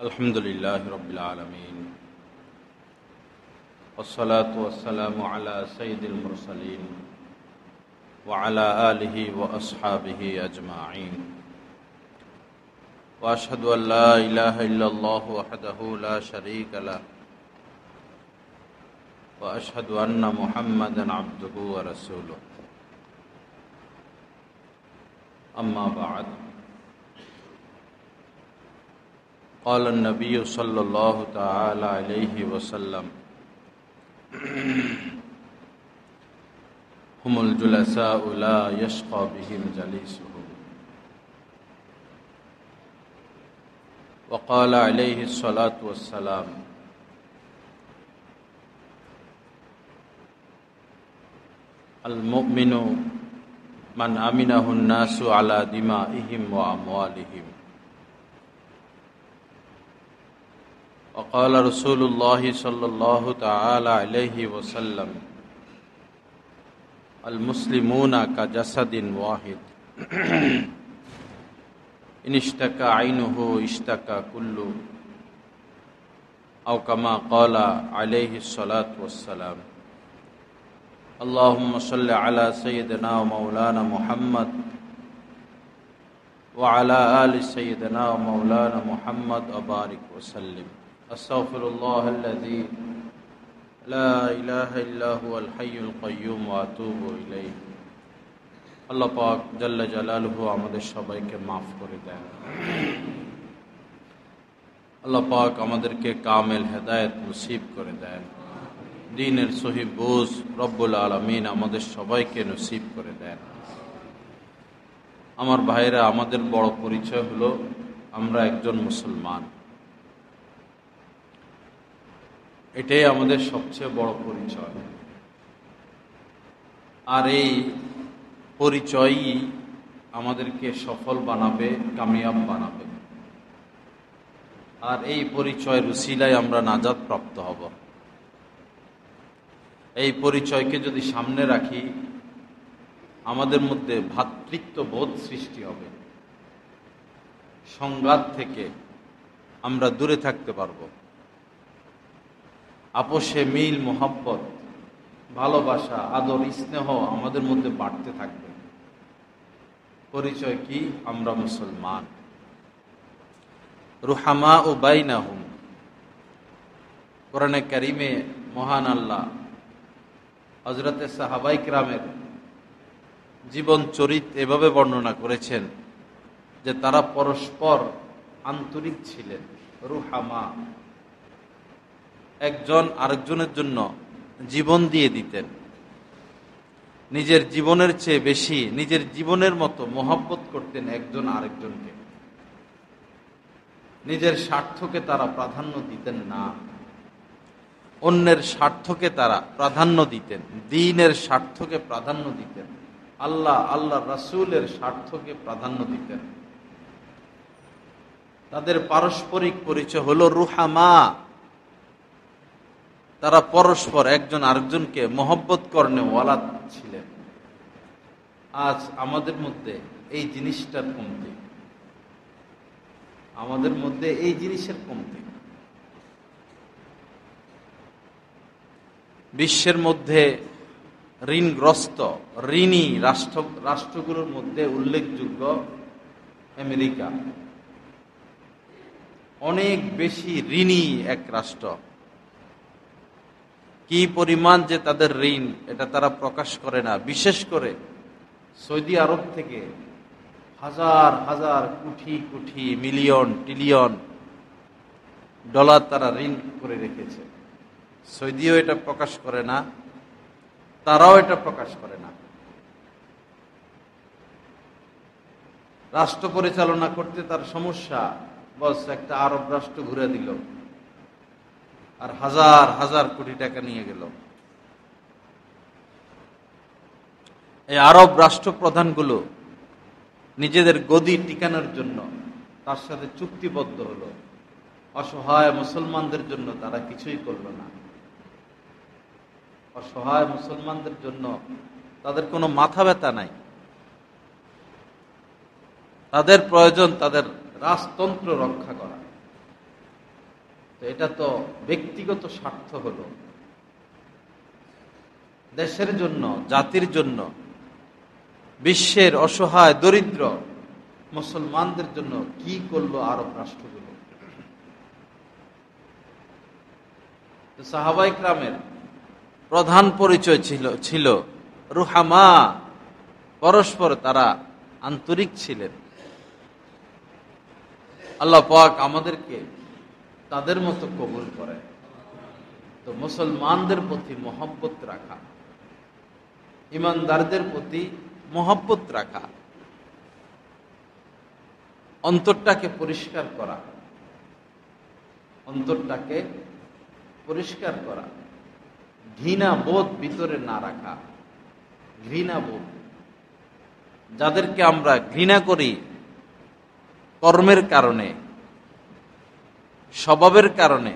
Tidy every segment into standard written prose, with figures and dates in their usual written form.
अल्हम्दुलिल्लाहि रब्बिल आलमीन वस्सलातु वस्सलामु अला सय्यिदिल मुरसलीन व अला आलिहि व अस्हाबिहि अजमाईन व अशहदु अन ला इलाहा इल्लल्लाहु वहदहु ला शरीका लहु व अशहदु अन्न मुहम्मदन अब्दुहु व रसूलुहु अम्मा बाद क़ाल नबी सल्लल्लाहु तआला अलैहि वसल्लम हुमुल जुलसाउ ला यश्क़ा बिहिम जलीसुहुम व क़ाल अलैहि अस्सलातु वस्सलाम अल मुमिनु मन अमिनहु अन्नासु अला दिमाइहिम व अमवालिहिम वक़ाल रसूलुल्लाहि सल्लल्लाहु तआला अलैहि वसल्लम अल मुस्लिमूना का जसदिन वाहिद इन इश्तका ऐनुहु इश्तका कुल्लु औ कमा क़ाला अलैहि अस्सलातु वस्सलाम अल्लाहुम्मा सल्लि अला सय्यिदिना व मौलाना मुहम्मद व अला आलि सय्यिदिना व मौलाना मुहम्मद व बारिक व सल्लिम अस्तग़फिरुल्लाहल्लज़ी ला इलाहा इल्ला हुवल हय्युल क़य्यूम व अतूबु इलैहि। আল্লাহ পাক জাল্লা জালালুহু আমাদের সবাইকে মাফ করে দেন। আল্লাহ পাক আমাদেরকে কামেল হেদায়েত নসিব করে দেন। দ্বীনের সহিহ বুঝ রব্বুল আলামিন আমাদের সবাইকে নসিব করে দেন। আমার ভাইরা, আমাদের বড় পরিচয় হলো আমরা একজন মুসলমান। এটাই আমাদের সবচেয়ে বড় পরিচয়। আর এই পরিচয়ই আমাদেরকে সফল বানাবে, কামিয়াব বানাবে। আর এই পরিচয়ের উসিলায় আমরা নাজাত প্রাপ্ত হব। এই পরিচয়কে যদি সামনে রাখি, আমাদের মধ্যে ভ্রাতৃত্ব বোধ সৃষ্টি হবে। সংঘাত থেকে আমরা দূরে থাকতে পারবো। আপোষে মিল, মোহাব্বত, ভালোবাসা, আদর, স্নেহ আমাদের মধ্যে বাড়তে থাকবে। পরিচয় কি? আমরা মুসলমান। রুহামা ও বাইনাহুম, কোরআনে কারিমে মহান আল্লাহ হযরতে সাহাবায়ে কিরামের জীবন চরিত এভাবে বর্ণনা করেছেন যে তারা পরস্পর আন্তরিক ছিলেন। রুহামা, একজন আরেকজনের জন্য জীবন দিয়ে দিতেন। নিজের জীবনের চেয়ে বেশি, নিজের জীবনের মতো মহব্বত করতেন একজন আরেকজনকে। নিজের স্বার্থকে তারা প্রাধান্য দিতেন না, অন্যের স্বার্থকে তারা প্রাধান্য দিতেন, দ্বীনের স্বার্থকে প্রাধান্য দিতেন, আল্লাহ রাসূলের স্বার্থকে প্রাধান্য দিতেন। তাদের পারস্পরিক পরিচয় হলো রুহামা। তারা পরস্পর একজন আরেকজনকে মহব্বত করনে ওয়ালা ছিলেন। আজ আমাদের মধ্যে এই জিনিসটার কমতি, আমাদের মধ্যে এই জিনিসের কমতি। বিশ্বের মধ্যে ঋণগ্রস্ত, ঋণী রাষ্ট্রগুলোর মধ্যে উল্লেখযোগ্য আমেরিকা। অনেক বেশি ঋণী এক রাষ্ট্র। কি পরিমাণ যে তাদের ঋণ, এটা তারা প্রকাশ করে না। বিশেষ করে সৌদি আরব থেকে হাজার হাজার crore crore, million trillion dollar তারা ঋণ করে রেখেছে। সৌদিও এটা প্রকাশ করে না, তারাও এটা প্রকাশ করে না। রাষ্ট্র পরিচালনা করতে তার সমস্যা, বস একটা আরব রাষ্ট্র ঘুরে দিল আর হাজার হাজার কোটি টাকা নিয়ে গেল। এই আরব রাষ্ট্রপ্রধানগুলো নিজেদের গদি টিকানোর জন্য তার সাথে চুক্তিবদ্ধ হলো। অসহায় মুসলমানদের জন্য তারা কিছুই করল না। অসহায় মুসলমানদের জন্য তাদের কোনো মাথা ব্যথা নাই। তাদের প্রয়োজন তাদের রাজতন্ত্র রক্ষা করা। তো এটা তো ব্যক্তিগত স্বার্থ হলো, দেশের জন্য, জাতির জন্য, বিশ্বের অসহায় দরিদ্র মুসলমানদের জন্য কি করলো আরব রাষ্ট্রগুলো। সাহাবা ইকরামের প্রধান পরিচয় ছিল রুহামা, পরস্পর তারা আন্তরিক ছিলেন। আল্লাহ পাক আমাদেরকে তাদের মতো কবুল করে। তো মুসলমানদের প্রতি মহব্বত রাখা, ইমানদারদের প্রতি মহব্বত রাখা, অন্তরটাকে পরিষ্কার করা, অন্তরটাকে পরিষ্কার করা, ঘৃণা বোধ ভিতরে না রাখা। ঘৃণা বোধ, যাদেরকে আমরা ঘৃণা করি কর্মের কারণে, স্বভাবের কারণে,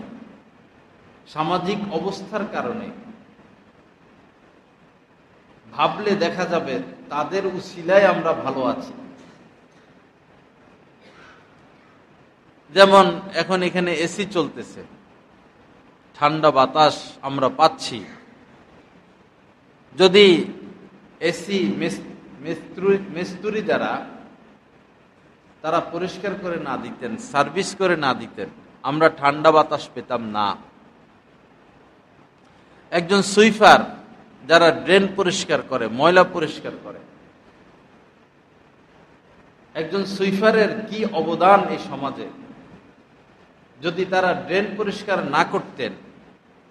সামাজিক অবস্থার কারণে, ভাবলে দেখা যাবে তাদের উসিলায় আমরা ভালো আছি। যেমন এখন এখানে এসি চলতেছে, ঠান্ডা বাতাস আমরা পাচ্ছি। যদি এসি মিস্ত্রি যারা তারা পরিষ্কার করে না দিতেন, সার্ভিস করে না দিতেন, আমরা ঠান্ডা বাতাস পেতাম না। একজন সুইপার যারা ড্রেন পরিষ্কার করে, ময়লা পরিষ্কার করে, একজন সুইপারের কি অবদান এই সমাজে। যদি তারা ড্রেন পরিষ্কার না করতেন,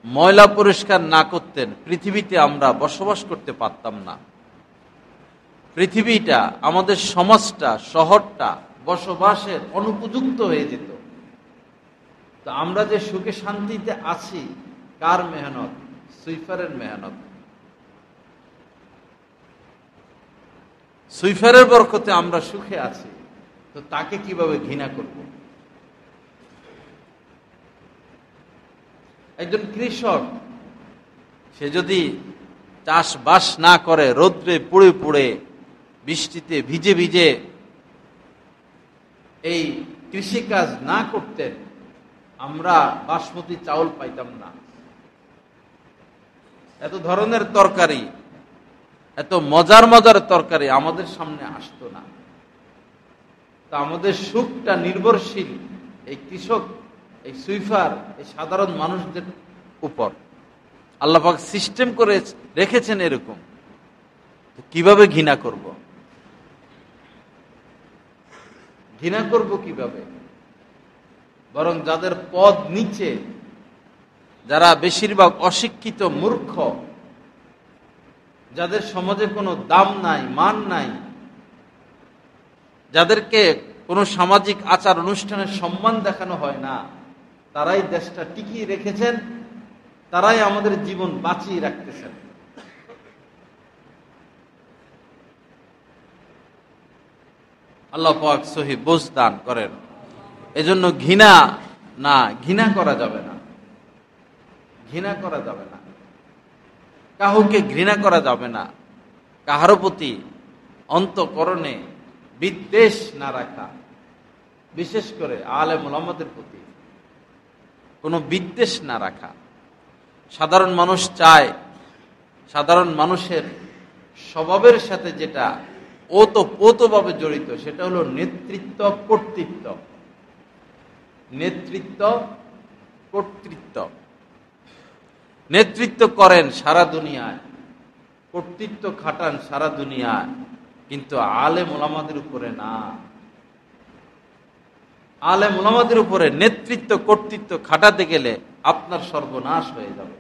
ময়লা পরিষ্কার না করতেন, পৃথিবীতে আমরা বসবাস করতে পারতাম না। পৃথিবীটা, আমাদের সমাজটা, শহরটা বসবাসের অনুপযুক্ত হয়ে যেত। তো আমরা যে সুখে শান্তিতে আছি, কার মেহনত? সুইপারের মেহনত। সুইপারের বরকতে আমরা সুখে আছি। তো তাকে কিভাবে ঘৃণা করব? একজন কৃষক, সে যদি চাষবাস না করে, রৌদ্রে পুড়ে পুড়ে, বৃষ্টিতে ভিজে ভিজে এই কৃষিকাজ না করতেন, আমরা বাসমতি চাউল পাইতাম না। এত ধরনের তরকারি, এত মজার মজার তরকারি আমাদের সামনে আসতো না। তা আমাদের সুখটা নির্ভরশীল এই কৃষক, এই সুইপার, এই সাধারণ মানুষদের উপর। আল্লাহ পাক সিস্টেম করে রেখেছেন এরকম। কিভাবে ঘৃণা করব? ঘৃণা করব কিভাবে? বরং যাদের পদ নিচে, যারা বেশিরভাগ অশিক্ষিত, মূর্খ, যাদের সমাজে কোনো দাম নাই, মান নাই, যাদেরকে কোনো সামাজিক আচার অনুষ্ঠানের সম্মান দেখানো হয় না, তারাই দেশটা টিকিয়ে রেখেছেন, তারাই আমাদের জীবন বাঁচিয়ে রাখতেছেন। আল্লাহ পাক সহি বুঝ দান করেন। এজন্য ঘৃণা করা যাবে না, ঘৃণা করা যাবে না, কাউকে ঘৃণা করা যাবে না, কাহারও প্রতি অন্তঃকরণে বিদ্বেষ না রাখা, বিশেষ করে আলেম ওলামাদের প্রতি কোনো বিদ্বেষ না রাখা। সাধারণ মানুষ চায়, সাধারণ মানুষের স্বভাবের সাথে যেটা ওতপ্রোতভাবে জড়িত, সেটা হলো নেতৃত্ব, কর্তৃত্ব। নেতৃত্ব, কর্তৃত্ব। নেতৃত্ব করেন সারা দুনিয়ায়, কর্তৃত্ব খাটান সারা দুনিয়ায়, কিন্তু আলেম ওলামাদের উপরে না। আলেম ওলামাদের উপরে নেতৃত্ব, কর্তৃত্ব খাটাতে গেলে আপনার সর্বনাশ হয়ে যাবে,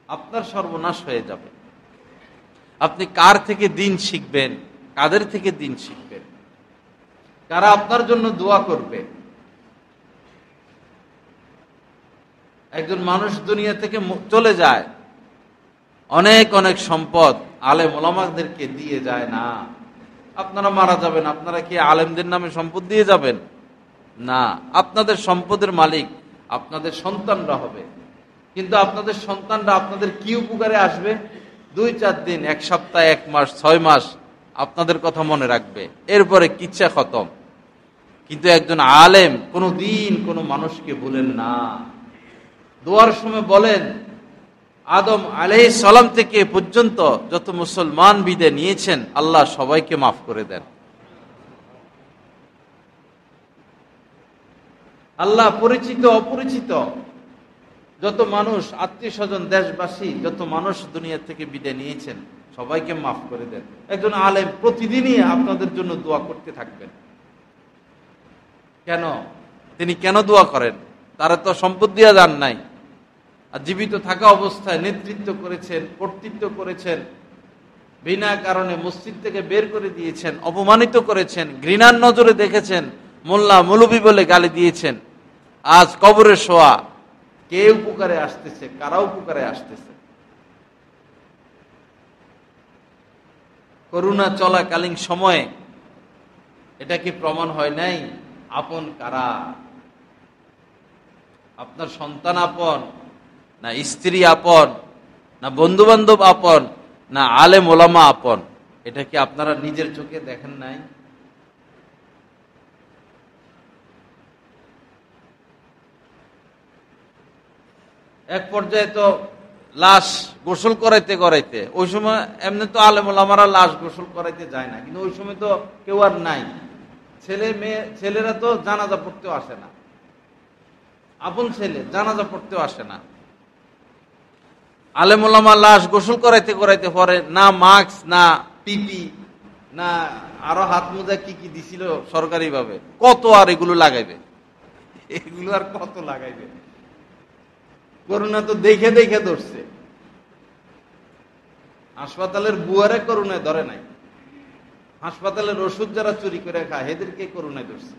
আপনার সর্বনাশ হয়ে যাবে। আপনি কার থেকে দিন শিখবেন, কাদের থেকে দিন শিখবেন, কারা আপনার জন্য দোয়া করবে? একজন মানুষ দুনিয়া থেকে চলে যায়, অনেক অনেক সম্পদ আলেম ওলামাদেরকে দিয়ে যায় না। আপনারা মারা যাবেন, আপনারা কি আলেমদের নামে সম্পদ দিয়ে যাবেন? না, আপনাদের সম্পদের মালিক আপনাদের সন্তানরা হবে। কিন্তু আপনাদের সন্তানরা আপনাদের কি উপকারে আসবে? 2-4 দিন, 1 সপ্তাহ, 1 মাস, 6 মাস আপনাদের কথা মনে রাখবে, এরপরে কিচ্ছা খতম। কিন্তু একজন আলেম কোনোদিন কোনো মানুষকে ভুলেন না। দোয়ার সময় বলেন, আদম আলাইহিস সালাম থেকে পর্যন্ত যত মুসলমান বিদায় নিয়েছেন আল্লাহ সবাইকে মাফ করে দেন। আল্লাহ পরিচিত অপরিচিত যত মানুষ, আত্মীয় স্বজন, দেশবাসী যত মানুষ দুনিয়া থেকে বিদায় নিয়েছেন সবাইকে মাফ করে দেন। একজন আলেম প্রতিদিনই আপনাদের জন্য দোয়া করতে থাকবেন। কেন? তিনি কেন দোয়া করেন? তারা তো সম্পদ দিয়া যান নাই, আর জীবিত থাকা অবস্থায় নেতৃত্ব করেছেন, কর্তৃত্ব করেছেন, বিনা কারণে মসজিদ থেকে বের করে দিয়েছেন, অপমানিত করেছেন, ঘৃণার নজরে দেখেছেন, মোল্লা মৌলবী বলে গালি দিয়েছেন। আজ কবরে শোয়া, কে উপকারে আসতেছে, কারা উপকারে আসতেছে? করোনা চলাকালীন সময়ে এটা কি প্রমাণ হয় নাই আপন কারা? আপনার সন্তান আপন, না স্ত্রী আপন, না বন্ধু বান্ধব আপন, না আলেম ওলামা আপন? এটা কি আপনারা নিজের চোখে দেখেন নাই? এক পর্যায়ে তো লাশ গোসল করাইতে করাইতে, ওই সময় এমনি তো আলেম ওলামারা লাশ গোসল করাইতে যায় না, কিন্তু ওই সময় তো কেউ আর নাই। ছেলে মেয়ে, ছেলেরা তো জানাজা পড়তেও আসে না, আপন ছেলে জানাজা পড়তেও আসে না। আলেম ওলামা লাশ গোসল করাইতে করাইতে পরে না মাস্ক, না পিপি, না আরো হাত মোজা কি কি দিছিল সরকারি ভাবে, কত আর এগুলো লাগাইবে? এগুলো আর কত লাগাইবে? করোনা তো দেখে দেখে ধরছে। হাসপাতালের বুয়ারে করোনায় ধরে নাই, হাসপাতালের ওষুধ যারা চুরি করে খায় এদেরকে করোনায় ধরছে।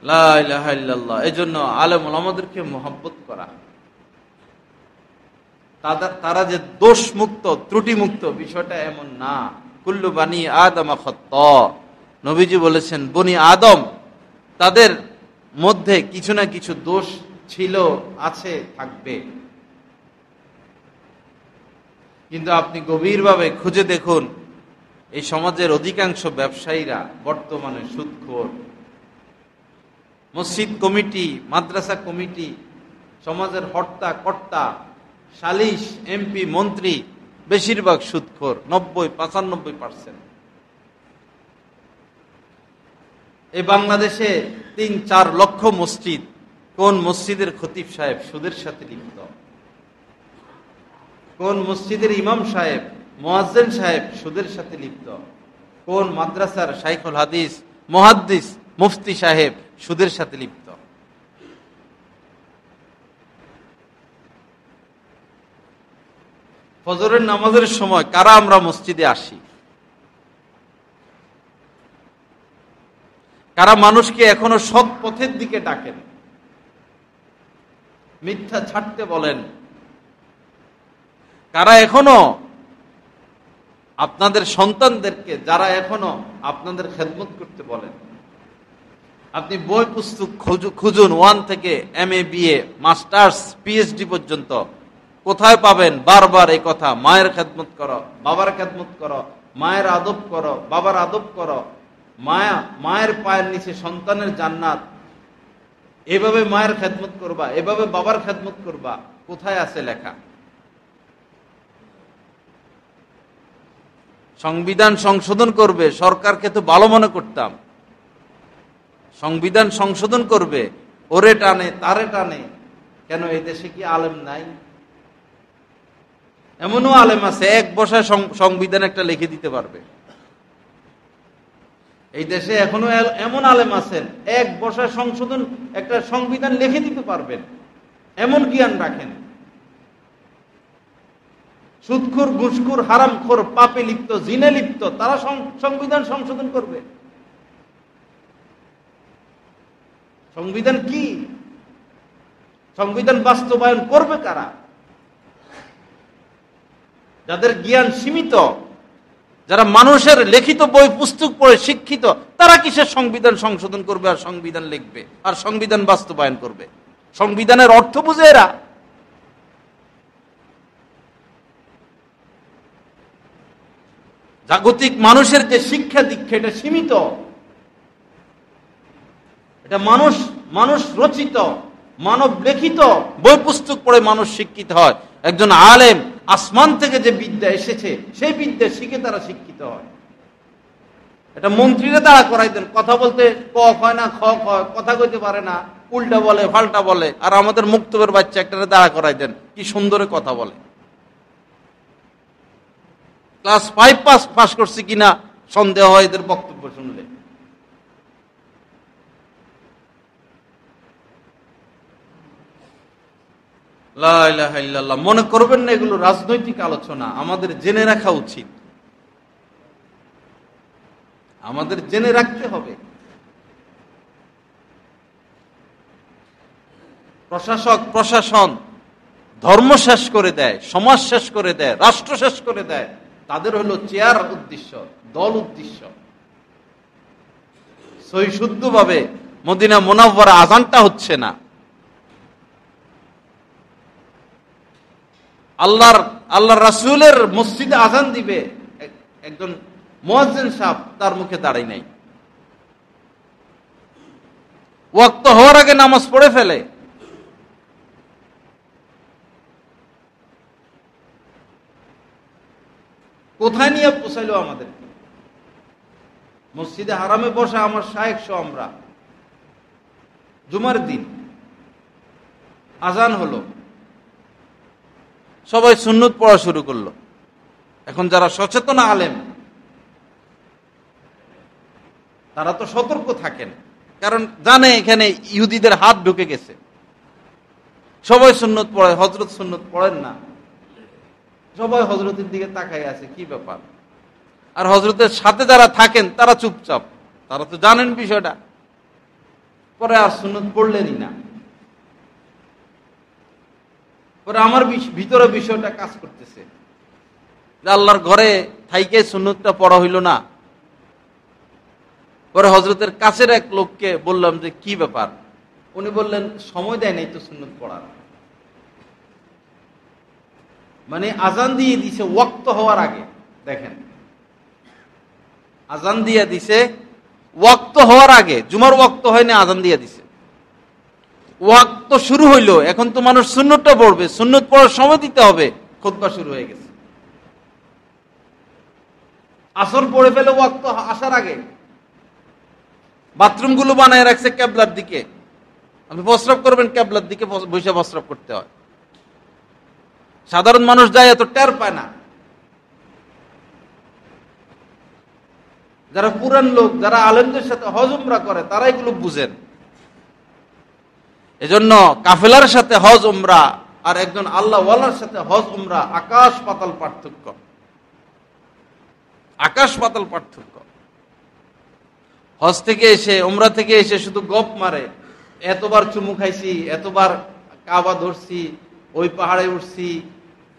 লা ইলাহা ইল্লাল্লাহ। এজন্য আলেম ওলামাদেরকে মুহাব্বত করা, তারা যে দোষ মুক্ত ত্রুটি মুক্ত বিষয়টা এমন না। কুল্লু বানি আদম খাত্তা, নবীজি বলেছেন বনি আদম তাদের মধ্যে কিছু না কিছু দোষ ছিল, আছে, থাকবে। কিন্তু আপনি গভীরভাবে খুঁজে দেখুন, এই সমাজের অধিকাংশ ব্যবসায়ীরা বর্তমানে সুদখোর। মসজিদ কমিটি, মাদ্রাসা কমিটি, সমাজের হর্তা কর্তা, সালিশ, এমপি, মন্ত্রী বেশিরভাগ সুদখোর, 90-95%। এই বাংলাদেশে 3-4 লক্ষ মসজিদ, কোন মসজিদের খতিব সাহেব সুদের সাথে লিপ্ত? কোন মসজিদের ইমাম সাহেব, মুয়াজ্জিন সাহেব সুদের সাথে লিপ্ত? কোন মাদ্রাসার শাইখুল হাদিস, মুহাদ্দিস, মুফতি সাহেব সুদের সাথে লিপ্ত? ফজরের নামাজের সময় কারা আমরা মসজিদে আসি? কারা মানুষকে এখনো সৎ পথের দিকে ডাকেন, মিথ্যা ছাড়তে বলেন? কারা এখনো আপনাদের সন্তানদেরকে, যারা এখনো আপনাদের খেদমত করতে বলেন? আপনি বই পুস্তক খুঁজুন, 1 থেকে MA, BA, মাস্টার্স, PhD পর্যন্ত কোথায় পাবেন বারবার এই কথা, মায়ের খেদমত করো, বাবার খেদমত করো, মায়ের আদব করো, বাবার আদব করো, মায়ের পায়ের নিচে সন্তানের জান্নাত, এভাবে মায়ের খেদমত করবা, এভাবে বাবার খেদমত করবা। কোথায় আছে লেখা? সংবিধান সংশোধন করবে, সরকারকে তো ভালো মনে করতাম, সংবিধান সংশোধন করবে, ওরে টানে তারে টানে। কেন এই দেশে কি আলেম নাই? এমনও আলেম আছে এক বসায় সংবিধান একটা লিখে দিতে পারবে। এই দেশে এখনো এমন আলেম আছেন এক বসায় সংশোধন একটা সংবিধান লিখে দিতে পারবেন, এমন জ্ঞান রাখেন। সুদখোর, ঘুষখোর, হারামখোর, পাপে লিপ্ত, জিনে লিপ্ত, তারা সংবিধান সংশোধন করবে? সংবিধান কি? সংবিধান বাস্তবায়ন করবে কারা? যাদের জ্ঞান সীমিত, যারা মানুষের লিখিত বই পুস্তক পড়ে শিক্ষিত, তারা কিসের সংবিধান সংশোধন করবে আর সংবিধান লিখবে আর সংবিধান বাস্তবায়ন করবে? সংবিধানের অর্থ বুঝে এরা? জাগতিক মানুষের যে শিক্ষা দীক্ষা এটা সীমিত, এটা মানুষ রচিত, মানব লিখিত বই পুস্তক পড়ে মানুষ শিক্ষিত হয়। একজন আলেম আসমান থেকে যে বিদ্যা এসেছে সেই বিদ্যা শিখে তারা শিক্ষিত হয়। এটা মন্ত্রীরা দাঁড়া করাই দেন, কথা বলতে ক হয় না খ হয়, কথা কইতে পারে না, উল্টা বলে পাল্টা বলে। আর আমাদের মুক্তবের বাচ্চা একটা দাঁড়া করাই দেন, কি সুন্দরে কথা বলে। ক্লাস 5 পাস করছে কিনা সন্দেহ হয় এদের বক্তব্য শুনলে। লা ইলাহা ইল্লাল্লাহ। মনে করবেন না এগুলো রাজনৈতিক আলোচনা, আমাদের জেনে রাখা উচিত, আমাদের জেনে রাখতে হবে। প্রশাসন ধর্ম শেষ করে দেয়, সমাজ শেষ করে দেয়, রাষ্ট্র শেষ করে দেয়। তাদের হলো চেয়ার উদ্দেশ্য, দল উদ্দেশ্য। সহি শুদ্ধভাবে মদিনা মুনাওয়ারা আজানটা হচ্ছে না। আল্লাহর রাসূলের মসজিদে আজান দিবে, একজন মুয়াজ্জিন সাহেব তার মুখে দাঁড়াই নাই, ওয়াক্ত হওয়ার আগে নামাজ পড়ে ফেলে। কোথায় নিয়ে পৌঁছাইলো আমাদের? মসজিদে হারামে বসা আমার শায়েখ সহ আমরা, জুমার দিন আজান হলো, সবাই সুন্নত পড়া শুরু করলো। এখন যারা সচেতন আলেম তারা তো সতর্ক থাকেন, কারণ জানে এখানে ইহুদিদের হাত ঢুকে গেছে। সবাই সুন্নত পড়ে, হযরত সুন্নত পড়েন না, সবাই হযরতের দিকে তাকাই আছে, কি ব্যাপার? আর হযরতের সাথে যারা থাকেন তারা চুপচাপ, তারা তো জানেন বিষয়টা, পরে আর সুন্নত পড়লেনই না। পরে আমার ভিতরে বিষয়টা কাজ করতেছে, আল্লাহর ঘরে থাইকে সুন্নতটা পড়া হইল না। পরে হযরতের কাছের এক লোককে বললাম যে কি ব্যাপার? উনি বললেন সময় দেয় নাই তো সুন্নত পড়ার। মানে আজান দিয়ে দিছে ওয়াক্ত হওয়ার আগে। দেখেন, আজান দিয়ে দিছে ওয়াক্ত হওয়ার আগে, জুমার ওয়াক্ত হয় না, আজান দিয়ে দিছে, ওয়াক্ত শুরু হইলো। এখন তো মানুষ সুন্নতটা পড়বে, সুন্নত পড়ার সময় দিতে হবে, খুতবা শুরু হয়ে গেছে। আসর পড়ে ফেলে ওয়াক্ত আসার আগে। বাথরুম গুলো বানায় রাখছে কেবলার দিকে, আপনি প্রস্রাব করবেন কেবলার দিকে বসে প্রস্রাব করতে হয়। সাধারণ মানুষ যায় এত টের পায় না। যারা পুরান লোক, যারা আলেমদের সাথে হজ উমরা করে, তারা এগুলো বুঝেন। এজন্য কাফেলার সাথে হজ উমরা আর একজন আল্লাহ ওয়ালার সাথে হজ উমরা আকাশ পাতাল পার্থক্য, আকাশ পাতাল পার্থক্য। হজ থেকে এসে, উমরা থেকে এসে শুধু গপ মারে, এতবার চুমু খাইছি, এতবার কাবা ধরছি, ওই পাহাড়ে উঠছি,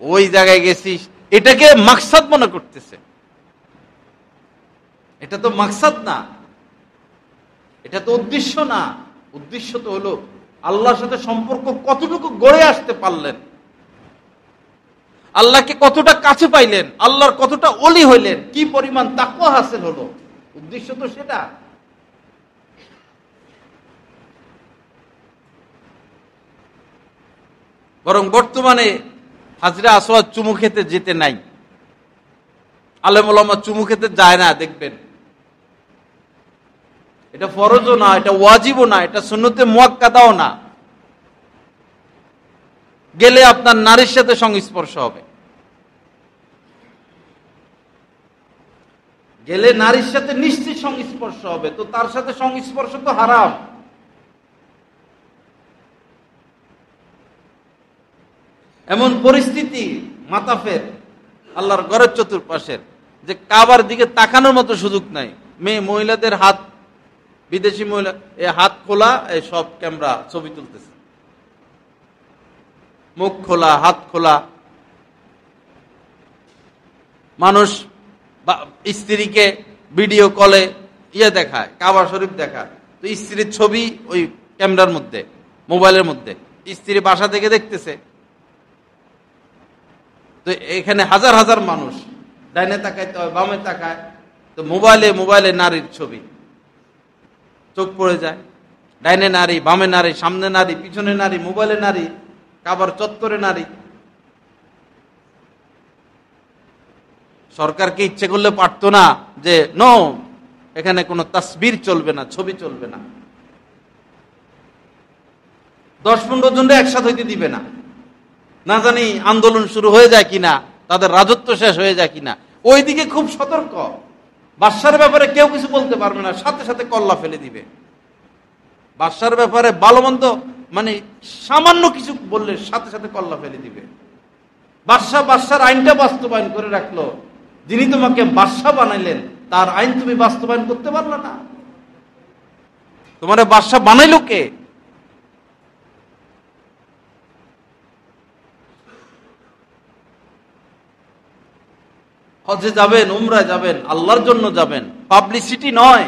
ওই জায়গায় গেছি, এটাকে মাকসাদ মনে করতেছে। এটা তো মাকসাদ না, এটা তো উদ্দেশ্য না। উদ্দেশ্য তো হলো আল্লাহর সাথে সম্পর্ক কতটুকু গড়ে আসতে পারলেন, আল্লাহকে কতটা কাছে পাইলেন, আল্লাহর কতটা ওলি হইলেন, কি পরিমাণ তাকওয়া হাসিল হলো। উদ্দেশ্য তো সেটা। বরং বর্তমানে হাজরা আসওয়াদ চুমু খেতে যেতে নাই, আলেম ওলামা চুমু খেতে যায় না, দেখবেন। এটা ফরজও না, এটা ওয়াজিবও না, এটা সুন্নতে মুআক্কাদাও না। গেলে আপনার নারীর সাথে সংস্পর্শ হবে, গেলে নারীর সাথে নিশ্চিত সংস্পর্শ হবে, তো তার সাথে সংস্পর্শ তো হারাম। এমন পরিস্থিতি মাতাফের আল্লাহর ঘরের চতুর্পাশের যে কাবার দিকে তাকানোর মতো সুযোগ নাই। মহিলাদের হাত, বিদেশি মহিলা, এই হাত খোলা, এই সব ক্যামেরা ছবি তুলতেছে, মুখ খোলা, হাত খোলা। মানুষ স্ত্রীকে ভিডিও কলে দেখায়, কাবা শরীফ দেখায়, তো স্ত্রীর ছবি ওই ক্যামেরার মধ্যে, মোবাইলের মধ্যে, স্ত্রী বাসা থেকে দেখতেছে। তো এখানে হাজার হাজার মানুষ ডাইনে তাকাইতে হয়, বামে তাকায়, তো মোবাইলে নারীর ছবি, চোখ পড়ে যায়। ডাইনে নারী, বামে নারী, সামনে নারী, পিছনে নারী, মোবাইলে নারী, কাবার চত্বরে নারী। সরকারকে ইচ্ছে করলে পারতো না যে নো, এখানে কোনো তাসবির চলবে না, ছবি চলবে না, 10-15 জনরা একসাথে হইতে দিবে না, না জানি আন্দোলন শুরু হয়ে যায় কিনা, তাদের রাজত্ব শেষ হয়ে যায় কিনা। ওইদিকে খুব সতর্ক, বাদশার ব্যাপারে কেউ কিছু বলতে পারবে না, সাথে সাথে কল্লা ফেলে দিবে। বাদশার ব্যাপারে ভালো মন্দ মানে সামান্য কিছু বললে সাথে সাথে কল্লা ফেলে দিবে। বাদশার আইনটা বাস্তবায়ন করে রাখলো, যিনি তোমাকে বাদশা বানাইলেন তার আইন তুমি বাস্তবায়ন করতে পারলে না, তোমার বাদশা বানাইলো কে? হজে যাবেন, উমরায় যাবেন, আল্লাহর জন্য যাবেন, পাবলিসিটি নয়।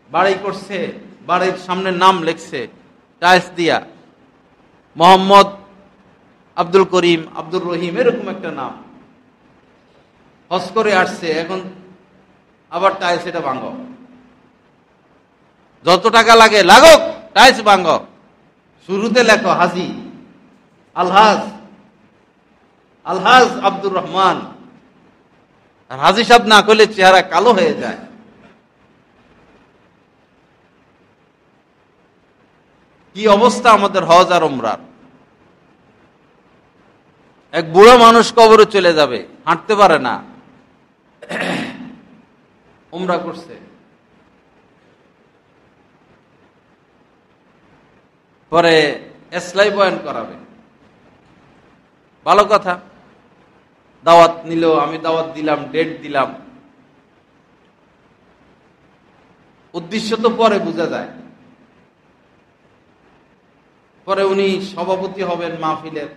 বাড়ি করছে, বাড়ির সামনে নাম লেখছে টাইলস দিয়া, মোহাম্মদ আব্দুল করিম, আব্দুর রহিম, এরকম একটা নাম। হজ করে আসছে, এখন আবার টাইলস এটা ভাঙো, যত টাকা লাগে লাগুক, টাইলস ভাঙো। শুরুতে লেখো হাজি আলহাজ আব্দুর রহমান। আর হাজি সাহেব না করলে চেহারা কালো হয়ে যায়। কি অবস্থা আমাদের হজ আর উমরার। এক বুড়ো মানুষ কবরে চলে যাবে, হাঁটতে পারে না, উমরা করছে, পরে এসলাই বয়ান করাবে, ভালো কথা, দাওয়াত নিল, আমি দাওয়াত দিলাম, ডেট দিলাম, উদ্দেশ্য তো পরে বোঝা যায়। পরে উনি সভাপতি হবেন মাহফিলের।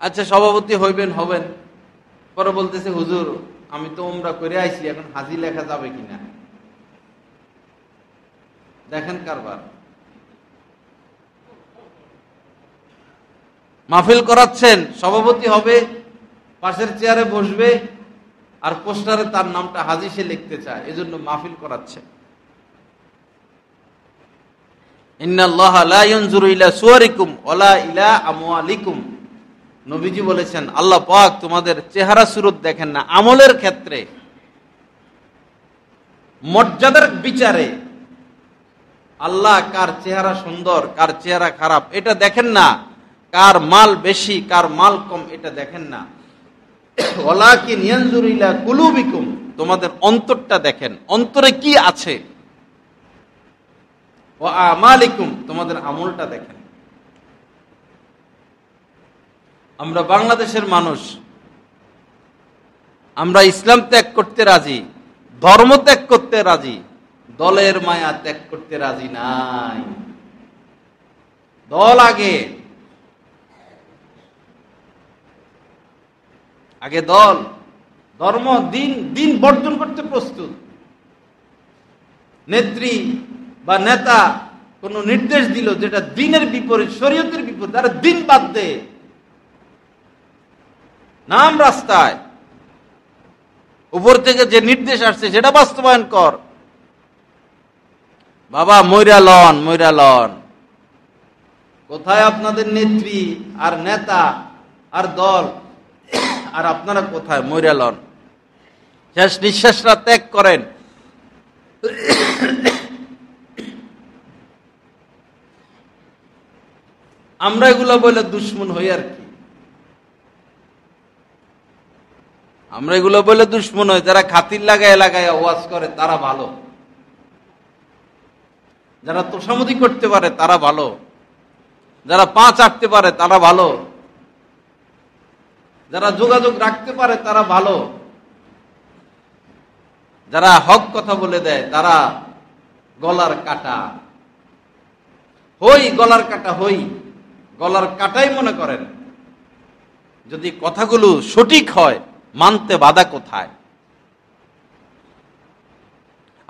আচ্ছা, সভাপতি হবেন, পরে বলতেছে হুজুর আমি তো উমরা করে আইছি, এখন হাজি লেখা যাবে কিনা। দেখেন কারবার, মাহফিল করাচ্ছেন, সভাপতি হবে, পাশের চেয়ারে বসবে, আর পোস্টারে তার নামটা হাজি সে লিখতে চায়, এজন্য মাহফিল করাচ্ছে। ইন্নাল্লাহা লা ইয়ানজুরু ইলা সুওয়ারিকুম ওয়ালা ইলা আমওয়ালিকুম। নবীজি বলেছেন আল্লাহ পাক তোমাদের চেহারা সুরত দেখেন না, আমলের ক্ষেত্রে মর্যাদার বিচারে আল্লাহ কার চেহারা সুন্দর, কার চেহারা খারাপ এটা দেখেন না, কার মাল বেশি, কার মাল কম এটা দেখেন না। ওয়ালাকিন ইয়ানজুরু ইলা কুলুবিকুম, তোমাদের অন্তরটা দেখেন, অন্তরে কি আছে। ওয়া আমালিকুম, তোমাদের আমলটা দেখেন। আমরা বাংলাদেশের মানুষ, আমরা ইসলাম ত্যাগ করতে রাজি, ধর্ম ত্যাগ করতে রাজি, দলের মায়া ত্যাগ করতে রাজি নাই। দল আগে দল, ধর্ম, দিন বর্জন করতে প্রস্তুত। নেত্রী বা নেতা কোন নির্দেশ দিল যেটা দিনের বিপরীত, শরীয়তের বিপরীত, তারা দিন বাদ দে, নাম রাস্তায়, উপর থেকে যে নির্দেশ আসছে সেটা বাস্তবায়ন কর। বাবা মইরা লন, কোথায় আপনাদের নেত্রী আর নেতা আর দল, আর আপনারা কোথায়? মইরা লন, শেষ নিঃশ্বাসটা ত্যাগ করেন। আমরা এগুলা বলে দুশ্মন হই আর কি, আমরা এগুলো বলে দুশ্মন হই। যারা খাতির লাগায় ওয়াজ করে তারা ভালো, যারা তোষামোদি করতে পারে তারা ভালো, যারা পা চাটতে পারে তারা ভালো, যারা যোগাযোগ রাখতে পারে তারা ভালো, যারা হক কথা বলে দেয় তারা গলার কাটা। গলার কাটা গলার কাটাই মনে করেন। যদি কথাগুলো সঠিক হয়, মানতে বাধা কোথায়?